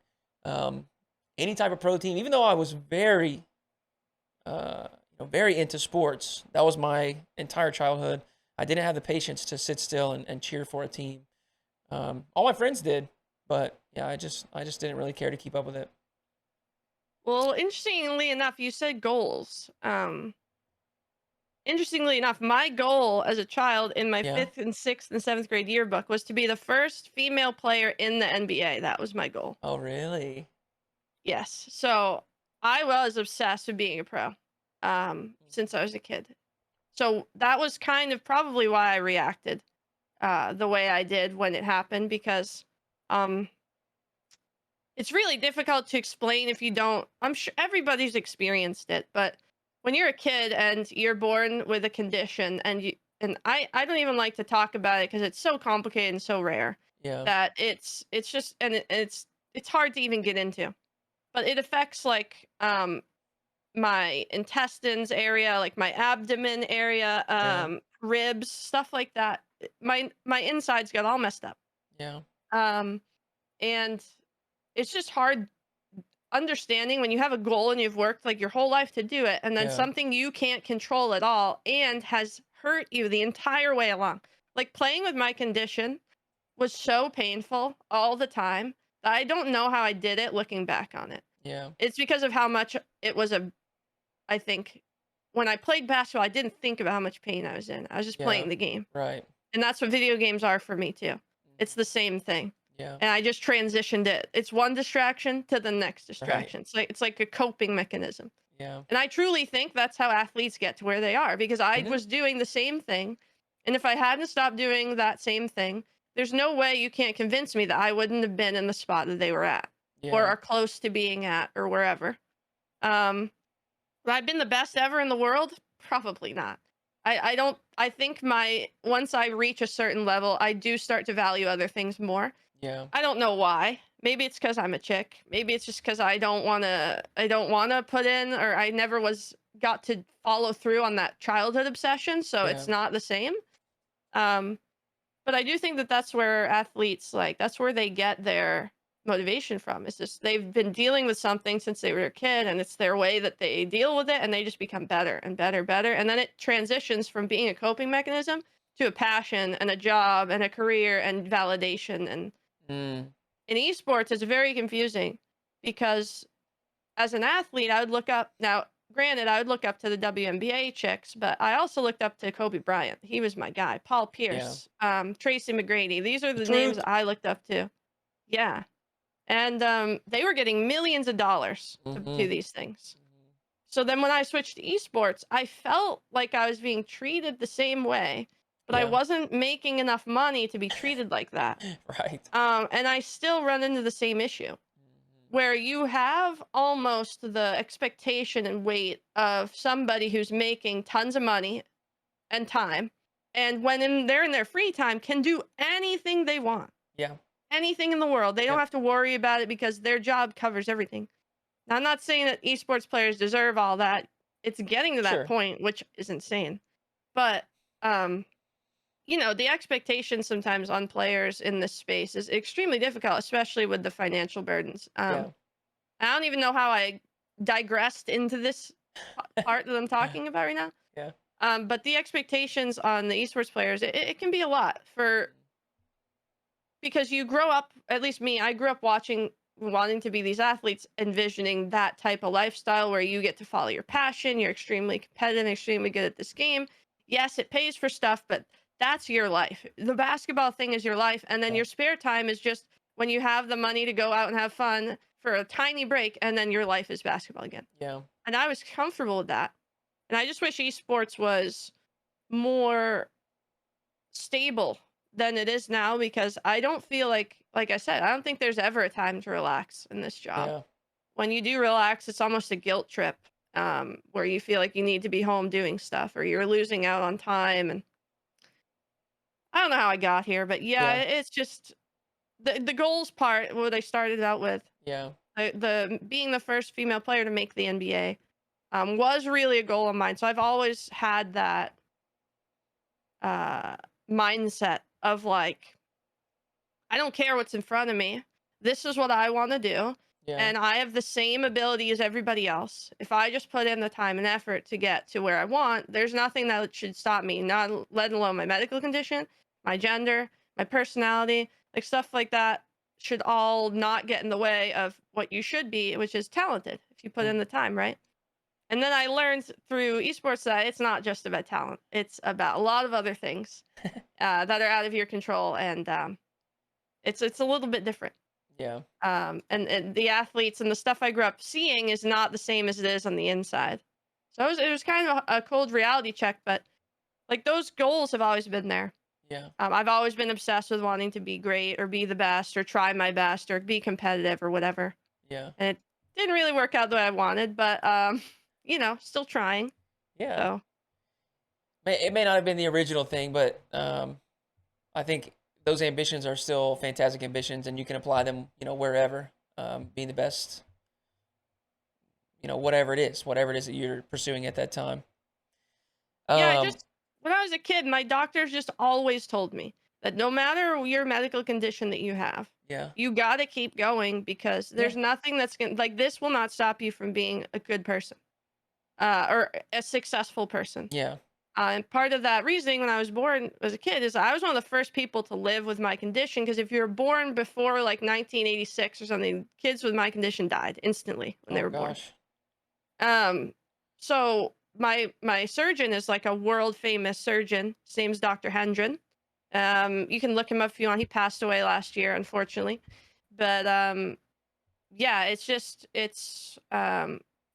Speaker 2: any type of pro team, even though I was very into sports. That was my entire childhood. I didn't have the patience to sit still and cheer for a team. All my friends did, but yeah, I just didn't really care to keep up with it.
Speaker 1: Well, interestingly enough, you said goals. Interestingly enough, my goal as a child in my
Speaker 2: Yeah.
Speaker 1: fifth and sixth and seventh grade yearbook was to be the first female player in the NBA. That was my goal.
Speaker 2: Oh, really?
Speaker 1: Yes. So I was obsessed with being a pro since I was a kid. So that was kind of probably why I reacted the way I did when it happened because um, it's really difficult to explain if you don't. I'm sure everybody's experienced it, but when you're a kid and you're born with a condition and I don't even like to talk about it because it's so complicated and so rare
Speaker 2: Yeah.
Speaker 1: that it's just it's hard to even get into. But it affects like my intestines area, like my abdomen area,
Speaker 2: Yeah.
Speaker 1: ribs, stuff like that. My insides got all messed up.
Speaker 2: Yeah.
Speaker 1: Um and it's just hard understanding when you have a goal and you've worked like your whole life to do it and then
Speaker 2: Yeah.
Speaker 1: something you can't control at all and has hurt you the entire way along. Like playing with my condition was so painful all the time that I don't know how I did it looking back on it.
Speaker 2: Yeah.
Speaker 1: It's because of how much it was a I think when I played basketball, I didn't think about how much pain I was in. I was just
Speaker 2: Yeah.
Speaker 1: playing the game.
Speaker 2: Right.
Speaker 1: And that's what video games are for me too. It's
Speaker 2: Mhm.
Speaker 1: the same thing.
Speaker 2: Yeah.
Speaker 1: And I just transitioned it. It's one distraction to the next
Speaker 2: Right.
Speaker 1: distraction. It's like a coping mechanism.
Speaker 2: Yeah.
Speaker 1: And I truly think that's how athletes get to where they are because I
Speaker 2: Mhm.
Speaker 1: was doing the same thing. And if I hadn't stopped doing that same thing, there's no way you can't convince me that I wouldn't have been in the spot that they were at or
Speaker 2: Yeah.
Speaker 1: are close to being at or wherever. Um, have I been the best ever in the world? Probably not. I don't I think my once I reach a certain level, I do start to value other things more.
Speaker 2: Yeah.
Speaker 1: I don't know why. Maybe it's cuz I'm a chick. Maybe it's just cuz I don't want to put in or I never was got to follow through on that childhood obsession, so
Speaker 2: Yeah.
Speaker 1: it's not the same. Um but I do think that that's where athletes like that's where they get their motivation from. It's just they've been dealing with something since they were a kid and it's their way that they deal with it and they just become better and better, better. And then it transitions from being a coping mechanism to a passion and a job and a career and validation. And
Speaker 2: Mm.
Speaker 1: in esports, it's very confusing because as an athlete, I would look up now. Granted, I would look up to the WNBA chicks, but I also looked up to Kobe Bryant. He was my guy. Paul
Speaker 2: Yeah.
Speaker 1: Pierce, Tracy McGrady. These are
Speaker 2: The
Speaker 1: the names
Speaker 2: truth.
Speaker 1: I looked up to. Yeah, and they were getting millions of dollars to do
Speaker 2: Mhm.
Speaker 1: these things. So then when I switched to esports, I felt like I was being treated the same way, but I
Speaker 2: Yeah.
Speaker 1: wasn't making enough money to be treated like that.
Speaker 2: Right.
Speaker 1: And I still run into the same issue
Speaker 2: Mhm.
Speaker 1: where you have almost the expectation and weight of somebody who's making tons of money and time, and they're in their free time, can do anything they want,
Speaker 2: Yeah.
Speaker 1: anything in the world. They don't
Speaker 2: Yep.
Speaker 1: have to worry about it because their job covers everything. Now, I'm not saying that esports players deserve all that. It's getting to that
Speaker 2: Sure.
Speaker 1: point, which is insane. But um, the expectation sometimes on players in this space is extremely difficult, especially with the financial burdens.
Speaker 2: Yeah.
Speaker 1: I don't even know how I digressed into this part that I'm talking about right now.
Speaker 2: Yeah.
Speaker 1: But the expectations on the esports players, it can be a lot for because you grow up, at least me, I grew up wanting to be these athletes, envisioning that type of lifestyle where you get to follow your passion, you're extremely competitive, extremely good at this game. Yes, it pays for stuff, but that's your life. The basketball thing is your life, and then
Speaker 2: Yeah.
Speaker 1: your spare time is just when you have the money to go out and have fun for a tiny break, and then your life is basketball again.
Speaker 2: Yeah.
Speaker 1: And I was comfortable with that. And I just wish esports was more stable than it is now because I don't feel like I said, I don't think there's ever a time to relax in this job.
Speaker 2: Yeah.
Speaker 1: When you do relax, it's almost a guilt trip, where you feel like you need to be home doing stuff or you're losing out on time. And I don't know how I got here, but yeah,
Speaker 2: Yeah.
Speaker 1: it's just the goals part. What I started out with,
Speaker 2: Yeah.
Speaker 1: the being the first female player to make the NBA, was really a goal of mine. So I've always had that uh, mindset of like, I don't care what's in front of me. This is what I want to do.
Speaker 2: Yeah.
Speaker 1: And I have the same ability as everybody else. If I just put in the time and effort to get to where I want, there's nothing that should stop me, not let alone my medical condition, my gender, my personality, like stuff like that should all not get in the way of what you should be, which is talented if you put
Speaker 2: Mm.
Speaker 1: in the time, right? And then I learned through esports that it's not just about talent. It's about a lot of other things that are out of your control. And it's a little bit different.
Speaker 2: Yeah.
Speaker 1: And the athletes and the stuff I grew up seeing is not the same as it is on the inside. So it was kind of a cold reality check, but like those goals have always been there.
Speaker 2: Yeah.
Speaker 1: I've always been obsessed with wanting to be great or be the best or try my best or be competitive or whatever.
Speaker 2: Yeah.
Speaker 1: And it didn't really work out the way I wanted, but still trying.
Speaker 2: Yeah.
Speaker 1: So
Speaker 2: It may not have been the original thing, but I think those ambitions are still fantastic ambitions, and you can apply them, wherever. Being the best, whatever it is that you're pursuing at that time.
Speaker 1: yeah,
Speaker 2: Um,
Speaker 1: when I was a kid, my doctors just always told me that no matter your medical condition that you have,
Speaker 2: yeah.
Speaker 1: you got to keep going because
Speaker 2: Yeah.
Speaker 1: there's nothing that's going to, like, this will not stop you from being a good person, or a successful person.
Speaker 2: Yeah.
Speaker 1: And part of that reasoning when I was born as a kid is I was one of the first people to live with my condition because if you were born before like 1986 or something, kids with my condition died instantly when they
Speaker 2: Oh
Speaker 1: were born.
Speaker 2: gosh.
Speaker 1: Um, so my surgeon is like a world famous surgeon. His name's Dr. Hendren. You can look him up if you want. He passed away last year, unfortunately. But yeah, it's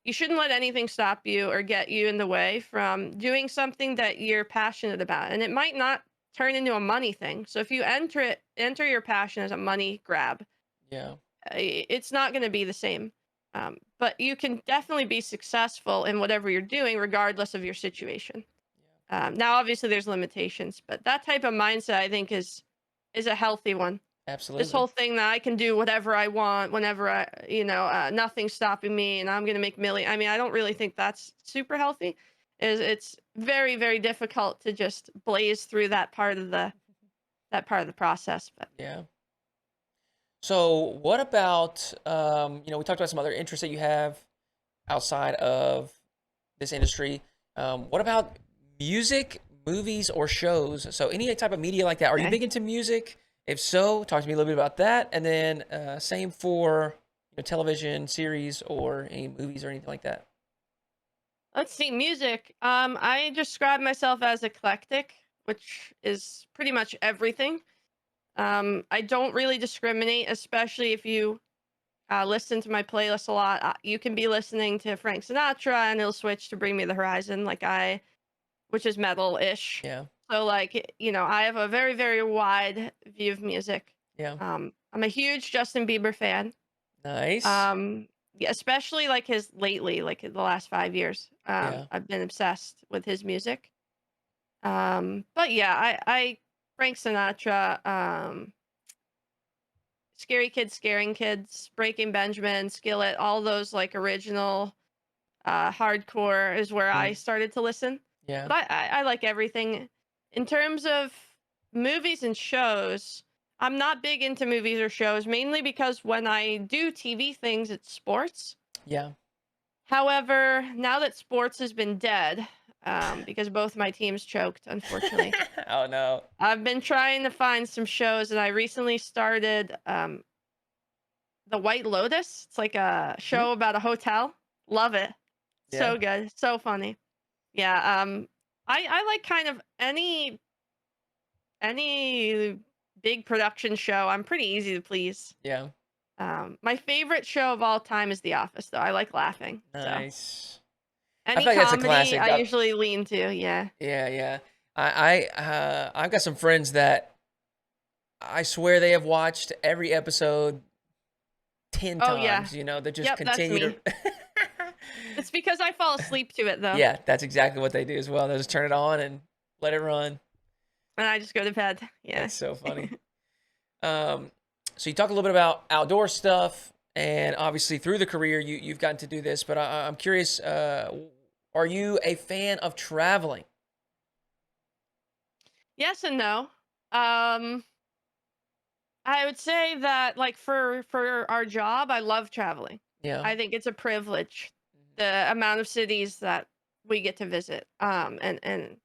Speaker 1: you shouldn't let anything stop you or get you in the way from doing something that you're passionate about. And it might not turn into a money thing. So if you enter your passion as a money grab,
Speaker 2: Yeah.
Speaker 1: it's not going to be the same. But you can definitely be successful in whatever you're doing, regardless of your situation. Now, obviously, there's limitations, but that type of mindset, I think, is a healthy one. This
Speaker 2: Absolutely.
Speaker 1: whole thing that I can do whatever I want, whenever nothing's stopping me, and I'm gonna make million. I mean, I don't really think that's super healthy. Is It's very, very difficult to just blaze through that part of the process. But
Speaker 2: Yeah. So what about we talked about some other interests that you have outside of this industry. What about music, movies, or shows? So any type of media like that. Are you
Speaker 1: okay.
Speaker 2: big into music? If so, talk to me a little bit about that. And then same for television series or any movies or anything like that.
Speaker 1: Let's see, music. I describe myself as eclectic, which is pretty much everything. I don't really discriminate, especially if you listen to my playlist a lot. You can be listening to Frank Sinatra, and it'll switch to Bring Me the Horizon, which is metal-ish.
Speaker 2: Yeah.
Speaker 1: So, like, I have a very, very wide view of music.
Speaker 2: Yeah.
Speaker 1: I'm a huge Justin Bieber fan.
Speaker 2: Nice.
Speaker 1: Yeah, especially like his lately, like the last 5 years.
Speaker 2: Yeah.
Speaker 1: I've been obsessed with his music. But yeah, I Frank Sinatra, Scary Kids, Scaring Kids, Breaking Benjamin, Skillet, all those like original hardcore is where I
Speaker 2: Mm,
Speaker 1: started to listen.
Speaker 2: yeah.
Speaker 1: But I like everything. In terms of movies and shows, I'm not big into movies or shows, mainly because when I do TV things, it's sports.
Speaker 2: Yeah.
Speaker 1: However, now that sports has been dead, because both my teams choked, unfortunately,
Speaker 2: Oh no.
Speaker 1: I've been trying to find some shows, and I recently started The White Lotus. It's like a
Speaker 2: Mhm.
Speaker 1: show about a hotel. Love it.
Speaker 2: Yeah.
Speaker 1: So good. So funny. Yeah. I like kind of any big production show. I'm pretty easy to please.
Speaker 2: Yeah.
Speaker 1: My favorite show of all time is The Office, though. I like laughing. So
Speaker 2: Nice. I
Speaker 1: any
Speaker 2: feel like that's a
Speaker 1: comedy,
Speaker 2: classic.
Speaker 1: I usually lean to. Yeah.
Speaker 2: Yeah, yeah. I've got some friends that I swear they have watched every episode 10
Speaker 1: Oh yeah.
Speaker 2: times, they just
Speaker 1: Yep, that's
Speaker 2: continue to
Speaker 1: me. It's because I fall asleep to it though,
Speaker 2: Yeah, that's exactly what they do as well. They just turn it on and let it run.
Speaker 1: and I just go to bed. Yeah.
Speaker 2: That's so funny. Um, so you talk a little bit about outdoor stuff, and obviously through the career you've gotten to do this. But I'm curious, are you a fan of traveling?
Speaker 1: Yes and no. Um, I would say that like for our job, I love traveling.
Speaker 2: Yeah.
Speaker 1: I think it's a privilege,
Speaker 2: Mhm.
Speaker 1: the amount of cities that we get to visit. And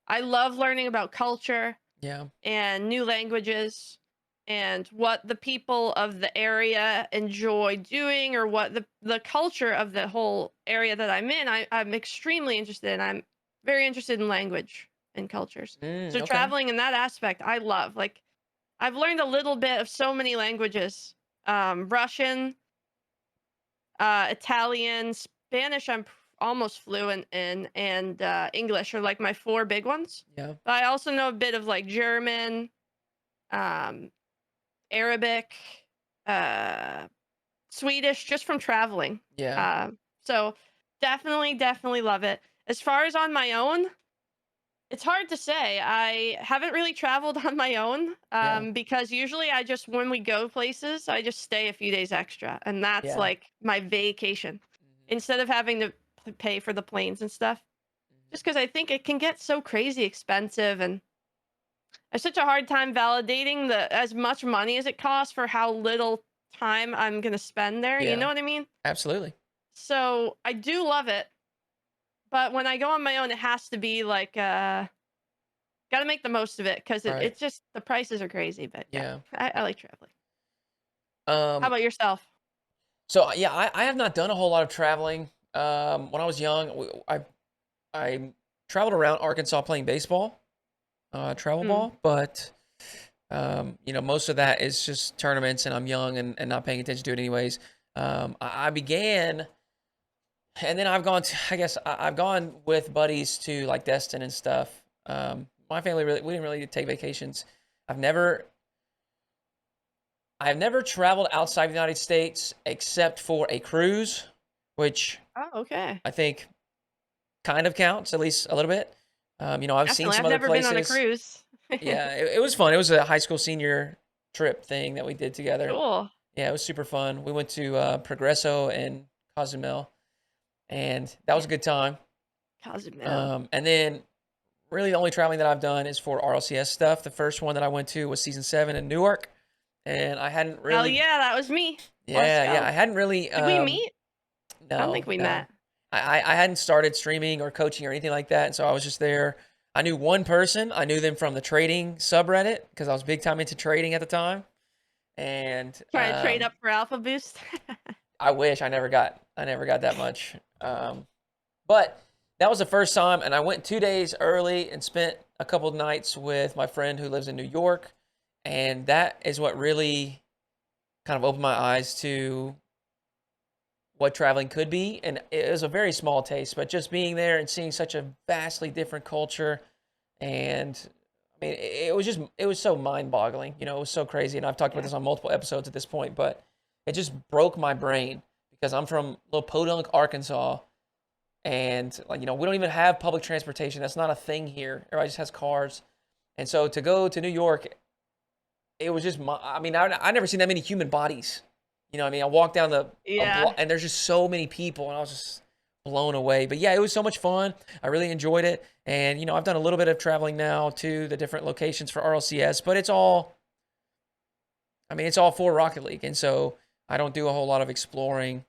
Speaker 1: I love learning about culture
Speaker 2: Yeah.
Speaker 1: and new languages and what the people of the area enjoy doing or what the culture of the whole area that I'm in. I'm extremely interested in. I'm very interested in language and cultures. So
Speaker 2: Okay.
Speaker 1: traveling in that aspect, I love. Like I've learned a little bit of so many languages. Russian, Italian, Spanish. Almost fluent in, and English are like my four big ones.
Speaker 2: Yeah.
Speaker 1: But I also know a bit of like German, um, Arabic, uh, Swedish, just from traveling.
Speaker 2: Yeah.
Speaker 1: So definitely love it. As far as on my own, it's hard to say. I haven't really traveled on my own
Speaker 2: Yeah.
Speaker 1: because usually I just, when we go places, I just stay a few days extra. And that's
Speaker 2: Yeah.
Speaker 1: like my vacation
Speaker 2: Mhm.
Speaker 1: instead of having to pay for the planes and stuff.
Speaker 2: Mhm.
Speaker 1: Just because I think it can get so crazy expensive. And I have such a hard time validating the as much money as it costs for how little time I'm gonna spend there. You know
Speaker 2: Yeah.
Speaker 1: what I mean?
Speaker 2: Absolutely.
Speaker 1: So I do love it, but when I go on my own, it has to be like gotta make the most of it because
Speaker 2: Right.
Speaker 1: it's just the prices are crazy. But yeah,
Speaker 2: Yeah.
Speaker 1: I like traveling. How
Speaker 2: Um,
Speaker 1: about yourself?
Speaker 2: so yeah, I have not done a whole lot of traveling. When I was young, I traveled around Arkansas playing baseball, travel
Speaker 1: Mm.
Speaker 2: ball, but most of that is just tournaments, and I'm young and not paying attention to it anyways. I began, and then I guess I've gone with buddies to like Destin and stuff. My family we didn't really take vacations. I've never, I've never traveled outside the United States except for a cruise, which
Speaker 1: Oh, okay.
Speaker 2: I think kind of counts, at least a little bit. I've seen
Speaker 1: Definitely.
Speaker 2: some
Speaker 1: I've
Speaker 2: other
Speaker 1: never been on a
Speaker 2: places.
Speaker 1: cruise.
Speaker 2: Yeah, it was fun. It was a high school senior trip thing that we did together.
Speaker 1: Cool.
Speaker 2: Yeah, it was super fun. We went to Progresso and Cozumel, and that was
Speaker 1: Yeah,
Speaker 2: a good time.
Speaker 1: Cozumel.
Speaker 2: And then really the only traveling that I've done is for RLCS stuff. The first one that I went to was season 7 in Newark, and I hadn't
Speaker 1: Hell
Speaker 2: really,
Speaker 1: yeah, that was me. Let's
Speaker 2: yeah,
Speaker 1: go.
Speaker 2: I hadn't really,
Speaker 1: Did we meet? I don't
Speaker 2: no,
Speaker 1: think we
Speaker 2: no,
Speaker 1: met.
Speaker 2: I hadn't started streaming or coaching or anything like that, and so I was just there. I knew one person. I knew them from the trading subreddit because I was big time into trading at the time, and
Speaker 1: Trying to trade up for Alpha Boost.
Speaker 2: I wish I never got that much. But that was the first time, and I went 2 days early and spent a couple of nights with my friend who lives in New York, and that is what really kind of opened my eyes to what traveling could be. And it was a very small taste, but just being there and seeing such a vastly different culture, and I mean, it was so mind-boggling. It was so crazy, and I've talked about
Speaker 1: Yeah.
Speaker 2: this on multiple episodes at this point, but it just broke my brain because I'm from little Podunk, Arkansas, and like we don't even have public transportation. That's not a thing here. Everybody just has cars, and so to go to New York, it was just I mean, I never seen that many human bodies. I mean, I walked down a
Speaker 1: Yeah.
Speaker 2: block, and there's just so many people, and I was just blown away. But yeah, it was so much fun. I really enjoyed it, and I've done a little bit of traveling now to the different locations for RLCS, but I mean, it's all for Rocket League, and so I don't do a whole lot of exploring.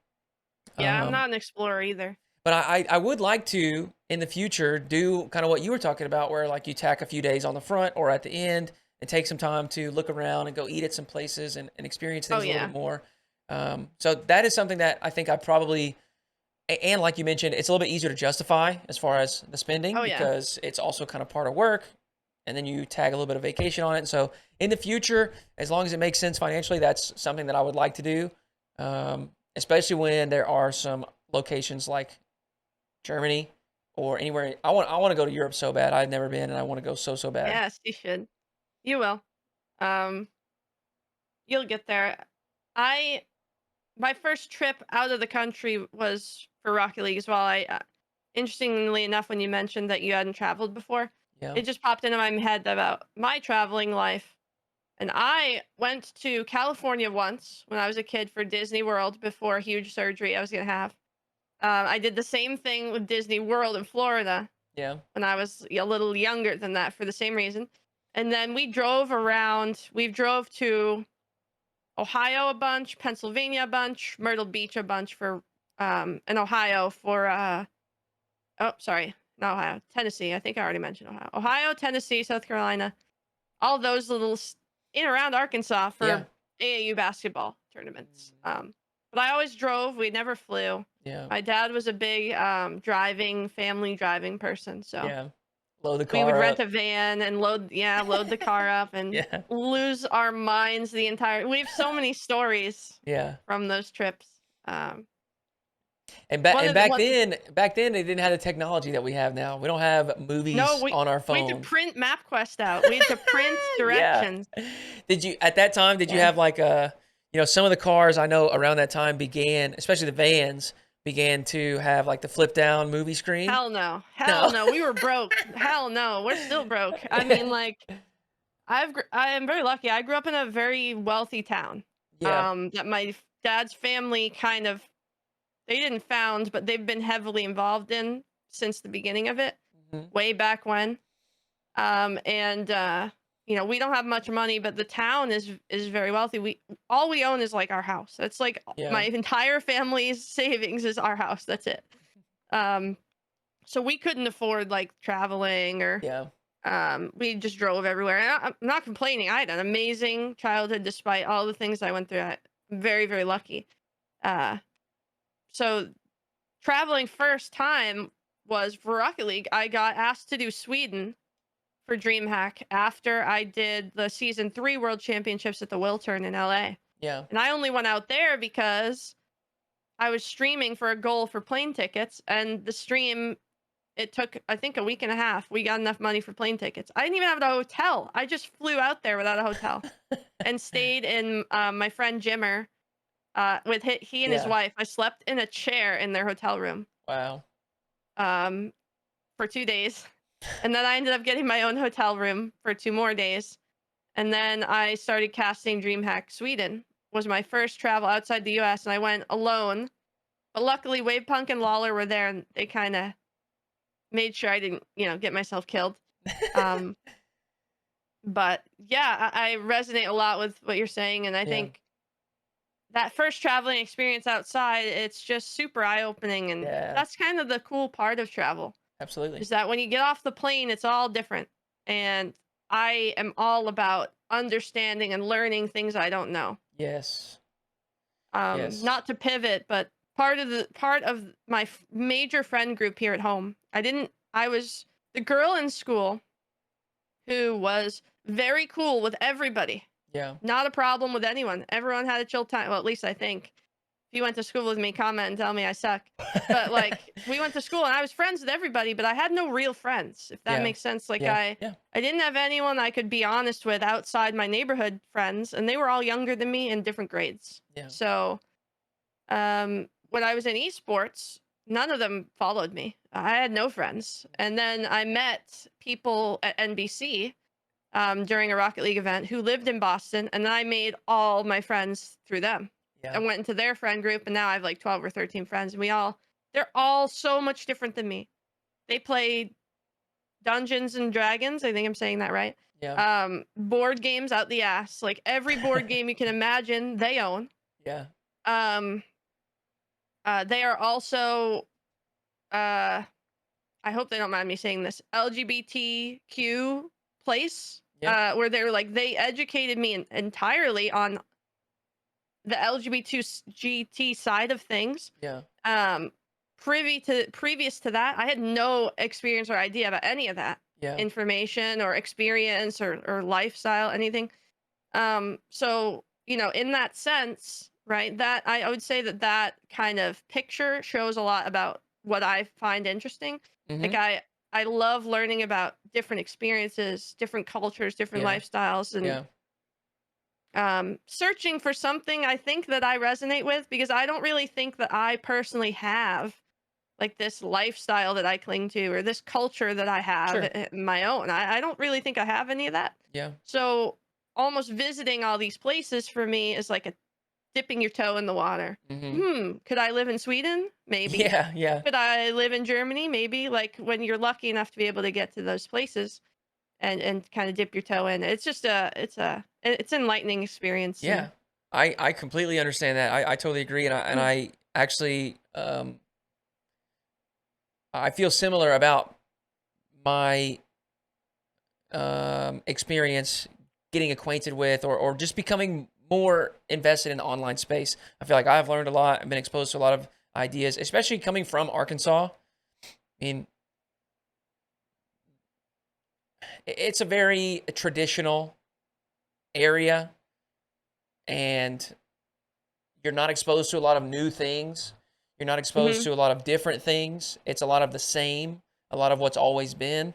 Speaker 1: Yeah, I'm
Speaker 2: Um,
Speaker 1: not an explorer either.
Speaker 2: But I would like to in the future do kind of what you were talking about, where like you tack a few days on the front or at the end and take some time to look around and go eat at some places and experience
Speaker 1: Oh
Speaker 2: things a little
Speaker 1: yeah.
Speaker 2: bit more. So that is something that I think I probably, and like you mentioned, it's a little bit easier to justify as far as the spending
Speaker 1: Oh yeah.
Speaker 2: because it's also kind of part of work, and then you tag a little bit of vacation on it. And so in the future, as long as it makes sense financially, that's something that I would like to do, especially when there are some locations like Germany or anywhere. I want to go to Europe so bad. I've never been, and I want to go so bad.
Speaker 1: Yes, you should. You will. Um, you'll get there. I My first trip out of the country was for Rocket League as well. Interestingly enough, when you mentioned that you hadn't traveled before,
Speaker 2: Yeah.
Speaker 1: it just popped into my head about my traveling life. And I went to California once when I was a kid for Disney World before a huge surgery I was gonna have. I did the same thing with Disney World in Florida
Speaker 2: Yeah.
Speaker 1: when I was a little younger than that for the same reason. And then we drove around. We drove to Ohio a bunch, Pennsylvania a bunch, Myrtle Beach a bunch for in Ohio for oh sorry, not Ohio, Tennessee. I think I already mentioned Ohio. Ohio, Tennessee, South Carolina, all those in around Arkansas
Speaker 2: Yeah.
Speaker 1: for AAU basketball tournaments.
Speaker 2: Mm.
Speaker 1: But I always drove. We never flew.
Speaker 2: Yeah.
Speaker 1: My dad was a big family driving person, so
Speaker 2: Yeah. Load the
Speaker 1: we would
Speaker 2: car
Speaker 1: rent
Speaker 2: up.
Speaker 1: a van and load the car up and
Speaker 2: Yeah.
Speaker 1: lose our minds the entire. We have so many stories
Speaker 2: Yeah.
Speaker 1: from those trips. Um,
Speaker 2: And back
Speaker 1: one
Speaker 2: and
Speaker 1: of the
Speaker 2: back
Speaker 1: one
Speaker 2: then, back then they didn't have the technology that we have now. We don't have
Speaker 1: No,
Speaker 2: movies on our
Speaker 1: we had to
Speaker 2: phones.
Speaker 1: print MapQuest out. We had to print
Speaker 2: Yeah.
Speaker 1: directions.
Speaker 2: Did you at that time? Did you
Speaker 1: Yeah.
Speaker 2: have like some of the cars I know around that time began, especially the vans, began to have like the flip down movie screen?
Speaker 1: Hell no. Hell
Speaker 2: No.
Speaker 1: no. We were broke. Hell no. We're still broke. I mean, like, I am very lucky. I grew up in a very wealthy town.
Speaker 2: Yeah.
Speaker 1: That my dad's family kind of they didn't found, but they've been heavily involved in since the beginning of it,
Speaker 2: Mhm.
Speaker 1: way back when. And we don't have much money, but the town is very wealthy. We own is like our house. It's like
Speaker 2: Yeah.
Speaker 1: my entire family's savings is our house. That's it. Um, so we couldn't afford like traveling or
Speaker 2: Yeah.
Speaker 1: we just drove everywhere. And I'm not complaining. I had an amazing childhood despite all the things I went through. I'm very, very lucky. Uh, so traveling first time was for Rocket League. I got asked to do Sweden for DreamHack after I did the season 3 World Championships at the Wiltern in LA.
Speaker 2: Yeah.
Speaker 1: And I only went out there because I was streaming for a goal for plane tickets, and the stream it took I think a week and a half. We got enough money for plane tickets. I didn't even have a hotel. I just flew out there without a hotel and stayed in my friend Jimmer with he and his
Speaker 2: Yeah.
Speaker 1: wife. I slept in a chair in their hotel room
Speaker 2: Wow.
Speaker 1: um, for 2 days, and then I ended up getting my own hotel room for 2 more days. And then I started casting DreamHack Sweden. Was my first travel outside the US, and I went alone. But luckily Wavepunk and Lawler were there and they kind of made sure I didn't, get myself killed. Um but yeah, I resonate a lot with what you're saying, and I
Speaker 2: Yeah.
Speaker 1: think that first traveling experience outside, it's just super eye-opening, and
Speaker 2: Yeah.
Speaker 1: that's kind of the cool part of travel.
Speaker 2: Absolutely.
Speaker 1: Is that when you get off the plane, it's all different. And I am all about understanding and learning things I don't know.
Speaker 2: Yes. Yes.
Speaker 1: Not to pivot, but part of my major friend group here at home. I was the girl in school who was very cool with everybody.
Speaker 2: Yeah.
Speaker 1: Not a problem with anyone. Everyone had a chill time. Well, at least I think. If you went to school with me, comment and tell me I suck. But like we went to school and I was friends with everybody, but I had no real friends, if that
Speaker 2: Yeah.
Speaker 1: makes sense. Like
Speaker 2: Yeah. Yeah.
Speaker 1: I didn't have anyone I could be honest with outside my neighborhood friends, and they were all younger than me in different grades.
Speaker 2: Yeah.
Speaker 1: So when I was in esports, none of them followed me. I had no friends. And then I met people at NBC during a Rocket League event who lived in Boston, and then I made all my friends through them.
Speaker 2: Yeah.
Speaker 1: I went into their friend group, and now I have like 12 or 13 friends, and they're all so much different than me. They play Dungeons and Dragons. I think I'm saying that right.
Speaker 2: Yeah.
Speaker 1: Board games out the ass. Like every board game you can imagine, they own.
Speaker 2: Yeah.
Speaker 1: Um, they are also, I hope they don't mind me saying this, LGBTQ place,
Speaker 2: Yeah.
Speaker 1: where they educated me entirely on the LGBT side of things.
Speaker 2: Yeah.
Speaker 1: Um, previous to that, I had no experience or idea about any of that
Speaker 2: Yeah.
Speaker 1: information or experience or lifestyle, anything. So in that sense, right, that I would say that kind of picture shows a lot about what I find interesting. Like
Speaker 2: Mhm.
Speaker 1: I love learning about different experiences, different cultures, different
Speaker 2: Yeah.
Speaker 1: lifestyles, and
Speaker 2: Yeah.
Speaker 1: searching for something I think that I resonate with, because I don't really think that I personally have like this lifestyle that I cling to, or this culture that I have
Speaker 2: Sure.
Speaker 1: my own. I don't really think I have any of that.
Speaker 2: Yeah.
Speaker 1: So almost visiting all these places for me is like a dipping your toe in the water.
Speaker 2: Mhm.
Speaker 1: Could I live in Sweden? Maybe.
Speaker 2: Yeah, yeah.
Speaker 1: Could I live in Germany? Maybe. Like when you're lucky enough to be able to get to those places and kind of dip your toe in. It's just it's an enlightening experience. And
Speaker 2: Yeah. I completely understand that. I totally agree, and I actually, I feel similar about my, experience getting acquainted with or just becoming more invested in the online space. I feel like I've learned a lot. I've been exposed to a lot of ideas, especially coming from Arkansas. I mean, it's a very traditional area, and you're not exposed to a lot of new things. You're not exposed
Speaker 1: Mhm.
Speaker 2: to a lot of different things. It's a lot of the same, a lot of what's always been.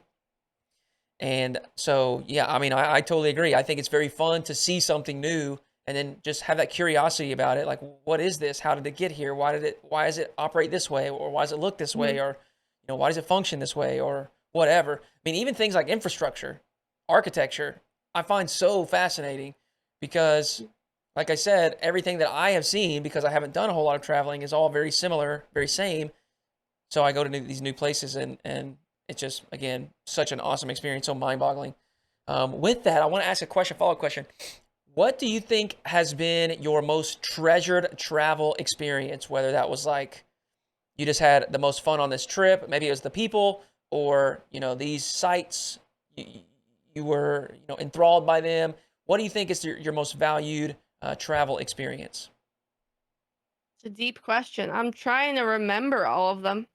Speaker 2: And so, yeah, I mean, I totally agree. I think it's very fun to see something new and then just have that curiosity about it. Like, what is this? How did it get here? Why does it operate this way? Or why does it look this way?
Speaker 1: Mhm.
Speaker 2: Or, why does it function this way? Or whatever. I mean, even things like infrastructure, architecture, I find so fascinating because, like I said, everything that I have seen, because I haven't done a whole lot of traveling, is all very similar, very same. So I go to these new places, and it's just, again, such an awesome experience, so mind-boggling. With that, I want to ask a question, follow-up question. What do you think has been your most treasured travel experience? Whether that was like you just had the most fun on this trip, maybe it was the people, or these sites, you, you were enthralled by them. What do you think is your most valued travel experience?
Speaker 1: It's a deep question. I'm trying to remember all of them.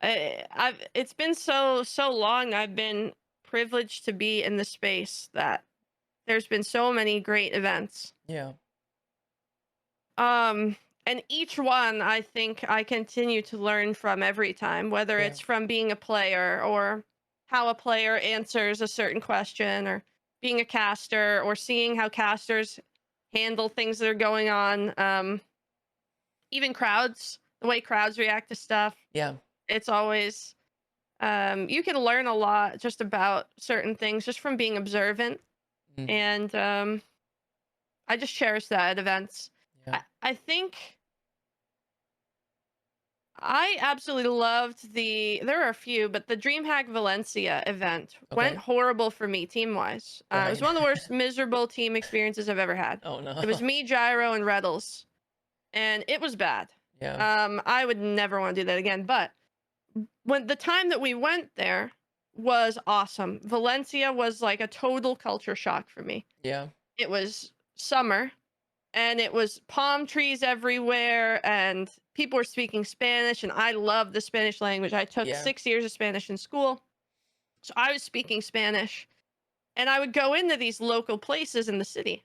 Speaker 1: I've It's been so long. I've been privileged to be in the space that there's been so many great events.
Speaker 2: Yeah,
Speaker 1: Um, and each one I think I continue to learn from every time, whether
Speaker 2: yeah,
Speaker 1: it's from being a player or how a player answers a certain question, or being a caster or seeing how casters handle things that are going on. Even crowds, the way crowds react to stuff.
Speaker 2: yeah.
Speaker 1: It's always you can learn a lot just about certain things just from being observant.
Speaker 2: Mhm.
Speaker 1: And I just cherish that at events.
Speaker 2: Yeah.
Speaker 1: I think I absolutely loved there are a few, but the DreamHack Valencia event went
Speaker 2: Okay.
Speaker 1: horrible for me team wise. It was
Speaker 2: Right.
Speaker 1: one of the worst miserable team experiences I've ever had.
Speaker 2: Oh no.
Speaker 1: It was me, Gyro, and Reddles, and it was bad.
Speaker 2: Yeah.
Speaker 1: I would never want to do that again. But when the time that we went there was awesome. Valencia was like a total culture shock for me.
Speaker 2: Yeah.
Speaker 1: It was summer, and it was palm trees everywhere, and people were speaking Spanish, and I love the Spanish language. I took
Speaker 2: Yeah.
Speaker 1: 6 years of Spanish in school. So I was speaking Spanish, and I would go into these local places in the city.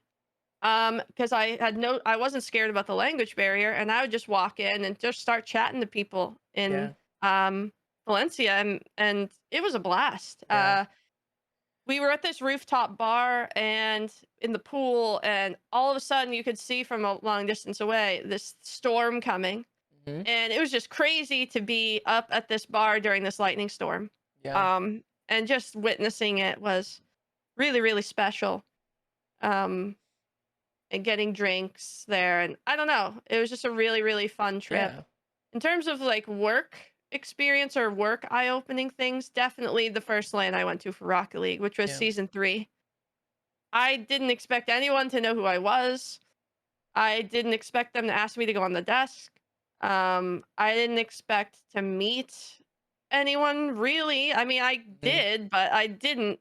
Speaker 1: Because I wasn't scared about the language barrier, and I would just walk in and just start chatting to people in
Speaker 2: Yeah.
Speaker 1: um Valencia, and it was a blast.
Speaker 2: Yeah.
Speaker 1: We were at this rooftop bar and in the pool, and all of a sudden you could see from a long distance away this storm coming,
Speaker 2: Mhm.
Speaker 1: and it was just crazy to be up at this bar during this lightning storm.
Speaker 2: Yeah.
Speaker 1: And just witnessing it was really really special. um and getting drinks there, and I don't know, it was just a really really fun trip.
Speaker 2: Yeah.
Speaker 1: In terms of like work experience or work eye-opening things, definitely the first land I went to for Rocket League, which was
Speaker 2: Yeah.
Speaker 1: season 3. I didn't expect anyone to know who I was. I didn't expect them to ask me to go on the desk. I didn't expect to meet anyone really. I mean, I
Speaker 2: Mhm.
Speaker 1: did, but I didn't.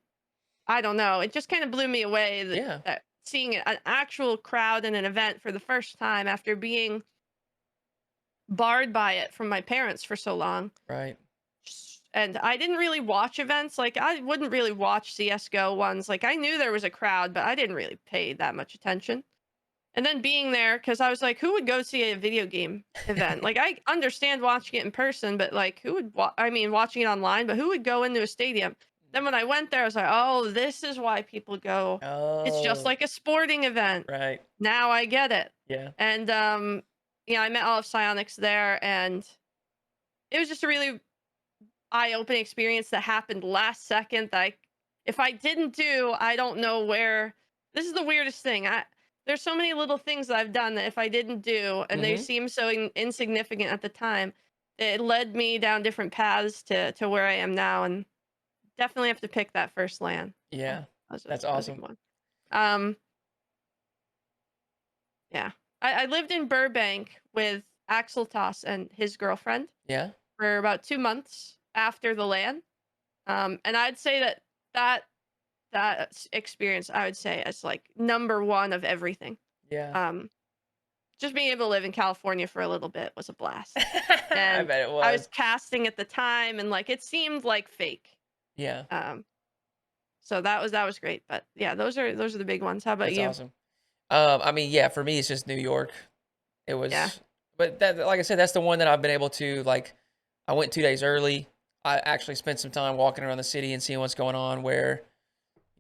Speaker 1: I don't know. It just kind of blew me away
Speaker 2: Yeah.
Speaker 1: that seeing an actual crowd in an event for the first time after being barred by it from my parents for so long.
Speaker 2: Right.
Speaker 1: And I didn't really watch events. Like I wouldn't really watch CS:GO ones. Like I knew there was a crowd, but I didn't really pay that much attention. And then being there, because I was like, who would go see a video game event? Like, I understand watching it in person, but like, who would, I mean, watching it online, but who would go into a stadium? Then when I went there, I was like, oh, this is why people go. It's just
Speaker 2: Oh,
Speaker 1: like a sporting event.
Speaker 2: right.
Speaker 1: Now I get it.
Speaker 2: Yeah.
Speaker 1: And, I met all of Psionics there, and it was just a really eye-opening experience that happened last second that if I didn't do, I don't know where. This is the weirdest thing. There's so many little things that I've done that if I didn't do, and they
Speaker 2: Mhm.
Speaker 1: seem so insignificant at the time, it led me down different paths to where I am now, and definitely have to pick that first land. Yeah,
Speaker 2: Yeah. That's
Speaker 1: that was a
Speaker 2: awesome.
Speaker 1: good one. Um, yeah, I lived in Burbank with Axel Toss and his girlfriend
Speaker 2: Yeah.
Speaker 1: for about 2 months after the land. And I'd say that experience, I would say, is like number one of everything.
Speaker 2: Yeah.
Speaker 1: Um, just being able to live in California for a little bit was a blast.
Speaker 2: I
Speaker 1: And
Speaker 2: bet it
Speaker 1: I was
Speaker 2: was.
Speaker 1: casting at the time, and like it seemed like fake.
Speaker 2: Yeah.
Speaker 1: Um, so that was great. But yeah, those are the big ones. How about
Speaker 2: That's
Speaker 1: you?
Speaker 2: awesome. I mean, yeah, for me, it's just New York. It
Speaker 1: Yeah.
Speaker 2: was, but that, like I said, that's the one that I've been able to like. I went 2 days early. I actually spent some time walking around the city and seeing what's going on. Where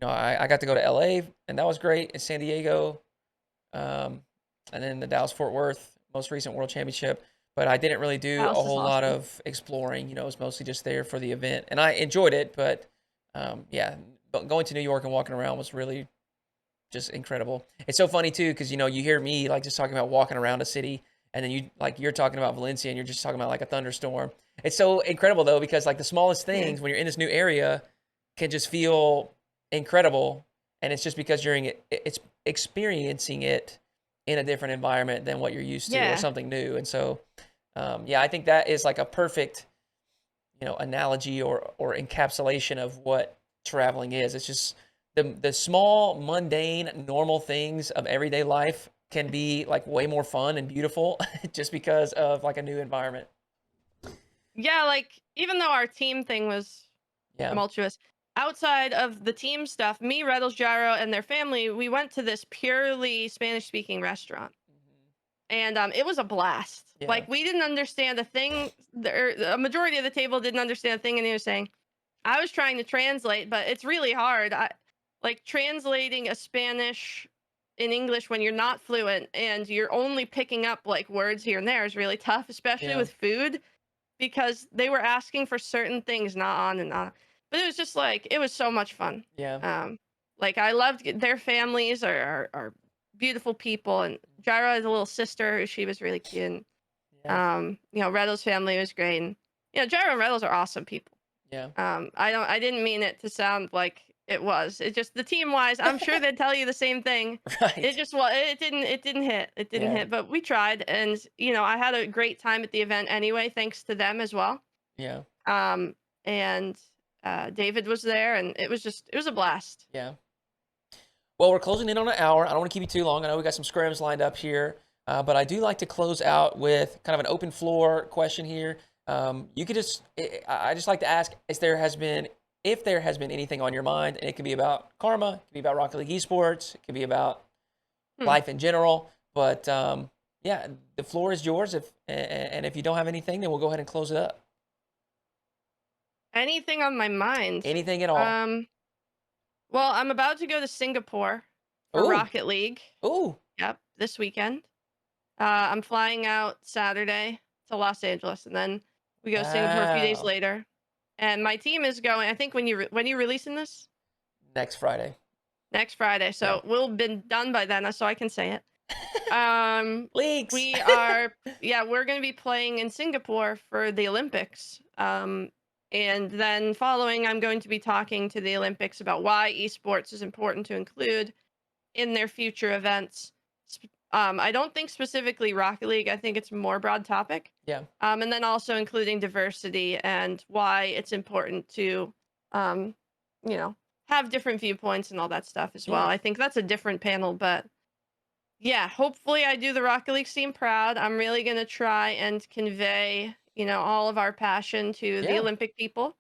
Speaker 2: I got to go to LA, and that was great. In San Diego, um, and then the Dallas Fort Worth most recent World Championship. But I didn't really do a
Speaker 1: Dallas is
Speaker 2: whole lot
Speaker 1: awesome.
Speaker 2: of exploring. It was mostly just there for the event, and I enjoyed it. But yeah, but going to New York and walking around was really just incredible. It's so funny too because you hear me like just talking about walking around a city, and then you're talking about Valencia, and you're just talking about like a thunderstorm. It's so incredible though because like the smallest
Speaker 1: Yeah.
Speaker 2: things when you're in this new area can just feel incredible, and it's just because it's experiencing it in a different environment than what you're used to or
Speaker 1: Yeah.
Speaker 2: something new. And so yeah, I think that is like a perfect analogy or encapsulation of what traveling is. It's just the small, mundane, normal things of everyday life can be like way more fun and beautiful just because of like a new environment.
Speaker 1: Yeah, like even though our team thing was
Speaker 2: Yeah.
Speaker 1: tumultuous, outside of the team stuff, me, Reddles, Gyro, and their family, we went to this purely Spanish speaking restaurant.
Speaker 2: Mhm.
Speaker 1: And it was a blast.
Speaker 2: Yeah.
Speaker 1: Like we didn't understand a thing. A majority of the table didn't understand a thing, and he was saying. I was trying to translate, but it's really hard. Like translating a Spanish in English when you're not fluent and you're only picking up like words here and there is really tough, especially
Speaker 2: Yeah.
Speaker 1: with food because they were asking for certain things not on and on. But it was just like it was so much fun.
Speaker 2: Yeah.
Speaker 1: Um, like I loved their families are beautiful people, and Jaira has a little sister. She was really cute. And,
Speaker 2: Yeah.
Speaker 1: Redo's family was great, and Jaira and Redos are awesome people.
Speaker 2: Yeah.
Speaker 1: I didn't mean it to sound like it was. It just the team wise, I'm sure they'd tell you the same thing. It
Speaker 2: Right.
Speaker 1: just was it didn't hit. It didn't
Speaker 2: Yeah.
Speaker 1: hit, but we tried, and I had a great time at the event anyway, thanks to them as well.
Speaker 2: Yeah.
Speaker 1: Um and David was there, and it was a blast.
Speaker 2: Yeah. Well, we're closing in on an hour. I don't want to keep you too long. I know we got some scrims lined up here, but I do like to close out with kind of an open floor question here. You could just, I just like to ask if there has been anything on your mind, and it could be about karma, it could be about Rocket League esports, it could be about
Speaker 1: Hmm.
Speaker 2: life in general. But yeah, the floor is yours. And if you don't have anything, then we'll go ahead and close it up.
Speaker 1: Anything on my mind?
Speaker 2: Anything at all?
Speaker 1: Um well, I'm about to go to Singapore for
Speaker 2: Ooh,
Speaker 1: Rocket League.
Speaker 2: ooh,
Speaker 1: Yep, this weekend. I'm flying out Saturday to Los Angeles, and then we go to Singapore a few days
Speaker 2: wow.
Speaker 1: later. And my team is going. I think when you releasing this
Speaker 2: Next Friday.
Speaker 1: next Friday,
Speaker 2: Yeah.
Speaker 1: so we'll have been done by then, so I can say it. Um,
Speaker 2: Leaks.
Speaker 1: we are yeah, we're going to be playing in Singapore for the Olympics. And then following, I'm going to be talking to the Olympics about why esports is important to include in their future events. I don't think specifically Rocket League. I think it's more broad topic.
Speaker 2: Yeah.
Speaker 1: And then also including diversity and why it's important to, um, have different viewpoints and all that stuff as well.
Speaker 2: Yeah.
Speaker 1: I think that's a different panel, but yeah, hopefully I do the Rocket League team proud. I'm really gonna try and convey, all of our passion to the
Speaker 2: Yeah.
Speaker 1: Olympic people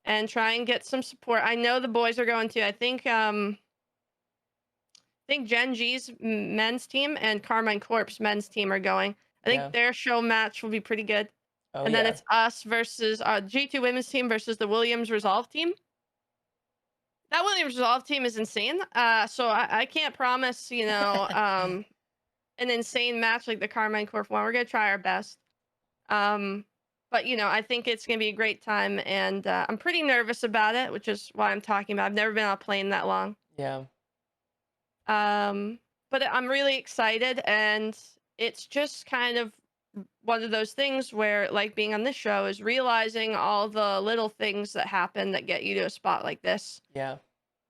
Speaker 1: and try and get some support. I know the boys are going to. I think think Gen G's men's team and Carmine Corp's men's team are going. I think
Speaker 2: Yeah.
Speaker 1: their show match will be pretty good.
Speaker 2: Oh
Speaker 1: And then
Speaker 2: yeah.
Speaker 1: it's us versus G2 women's team versus the Williams Resolve team. That Williams Resolve team is insane. So I can't promise, an insane match like the Carmine Corp one. We're gonna try our best. Um, but I think it's gonna be a great time, and I'm pretty nervous about it, which is why I'm talking about. I've never been on a plane that long.
Speaker 2: Yeah.
Speaker 1: Um, but I'm really excited, and it's just kind of one of those things where, like being on this show, is realizing all the little things that happen that get you to a spot like this.
Speaker 2: Yeah.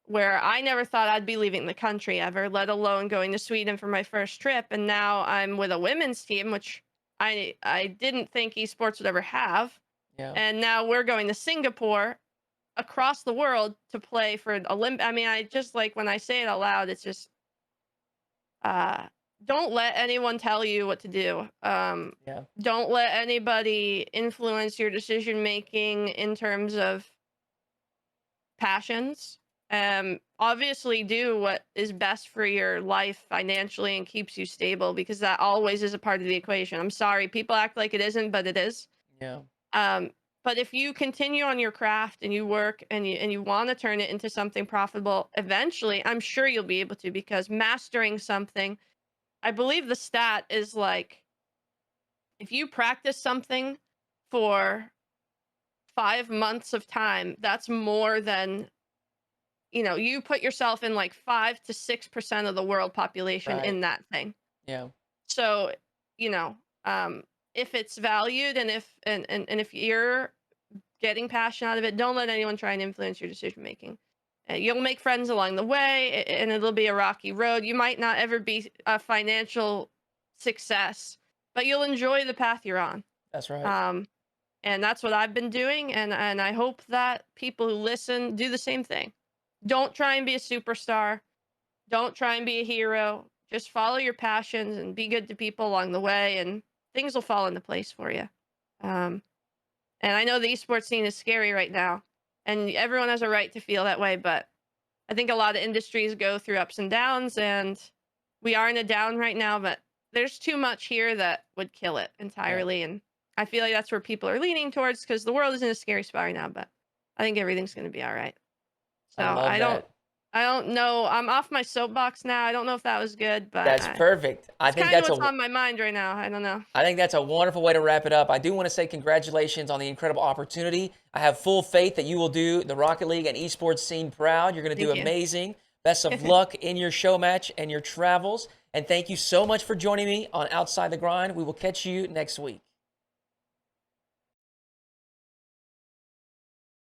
Speaker 1: Where I never thought I'd be leaving the country ever, let alone going to Sweden for my first trip, and now I'm with a women's team, which I didn't think esports would ever have,
Speaker 2: Yeah.
Speaker 1: and now we're going to Singapore across the world to play for I mean, I just like when I say it out loud, it's just uh, don't let anyone tell you what to do.
Speaker 2: Yeah.
Speaker 1: Don't let anybody influence your decision making in terms of passions. Obviously do what is best for your life financially and keeps you stable, because that always is a part of the equation. I'm sorry, people act like it isn't, but it is.
Speaker 2: Yeah.
Speaker 1: Um, but if you continue on your craft and you work and you want to turn it into something profitable, eventually, I'm sure you'll be able to, because mastering something, I believe the stat is like, if you practice something for 5 months of time, that's more than, you put yourself in like 5 to 6% of the world population
Speaker 2: Right.
Speaker 1: in that thing.
Speaker 2: Yeah.
Speaker 1: So, you know, if it's valued, and if you're getting passion out of it, don't let anyone try and influence your decision making. You'll make friends along the way, and it'll be a rocky road. You might not ever be a financial success, but you'll enjoy the path you're on.
Speaker 2: That's right.
Speaker 1: Um, and that's what I've been doing, and I hope that people who listen do the same thing. Don't try and be a superstar. Don't try and be a hero. Just follow your passions and be good to people along the way, and things will fall into place for you. Um, and I know the esports scene is scary right now, and everyone has a right to feel that way. But I think a lot of industries go through ups and downs, and we are in a down right now. But there's too much here that would kill it
Speaker 2: Yeah.
Speaker 1: entirely, and I feel like that's where people are leaning towards, because the world is in a scary spot right now. But I think everything's going to be all right.
Speaker 2: I
Speaker 1: So
Speaker 2: love that.
Speaker 1: I don't know. I'm off my soapbox now. I don't know if that was good, but
Speaker 2: That's perfect. I
Speaker 1: it's
Speaker 2: think
Speaker 1: kind of
Speaker 2: that's
Speaker 1: what's
Speaker 2: a
Speaker 1: on my mind right now. I don't know.
Speaker 2: I think that's a wonderful way to wrap it up. I do want to say congratulations on the incredible opportunity. I have full faith that you will do the Rocket League and esports scene proud. You're going to do
Speaker 1: Thank you.
Speaker 2: amazing. Best of luck in your show match and your travels. And thank you so much for joining me on Outside the Grind. We will catch you next week.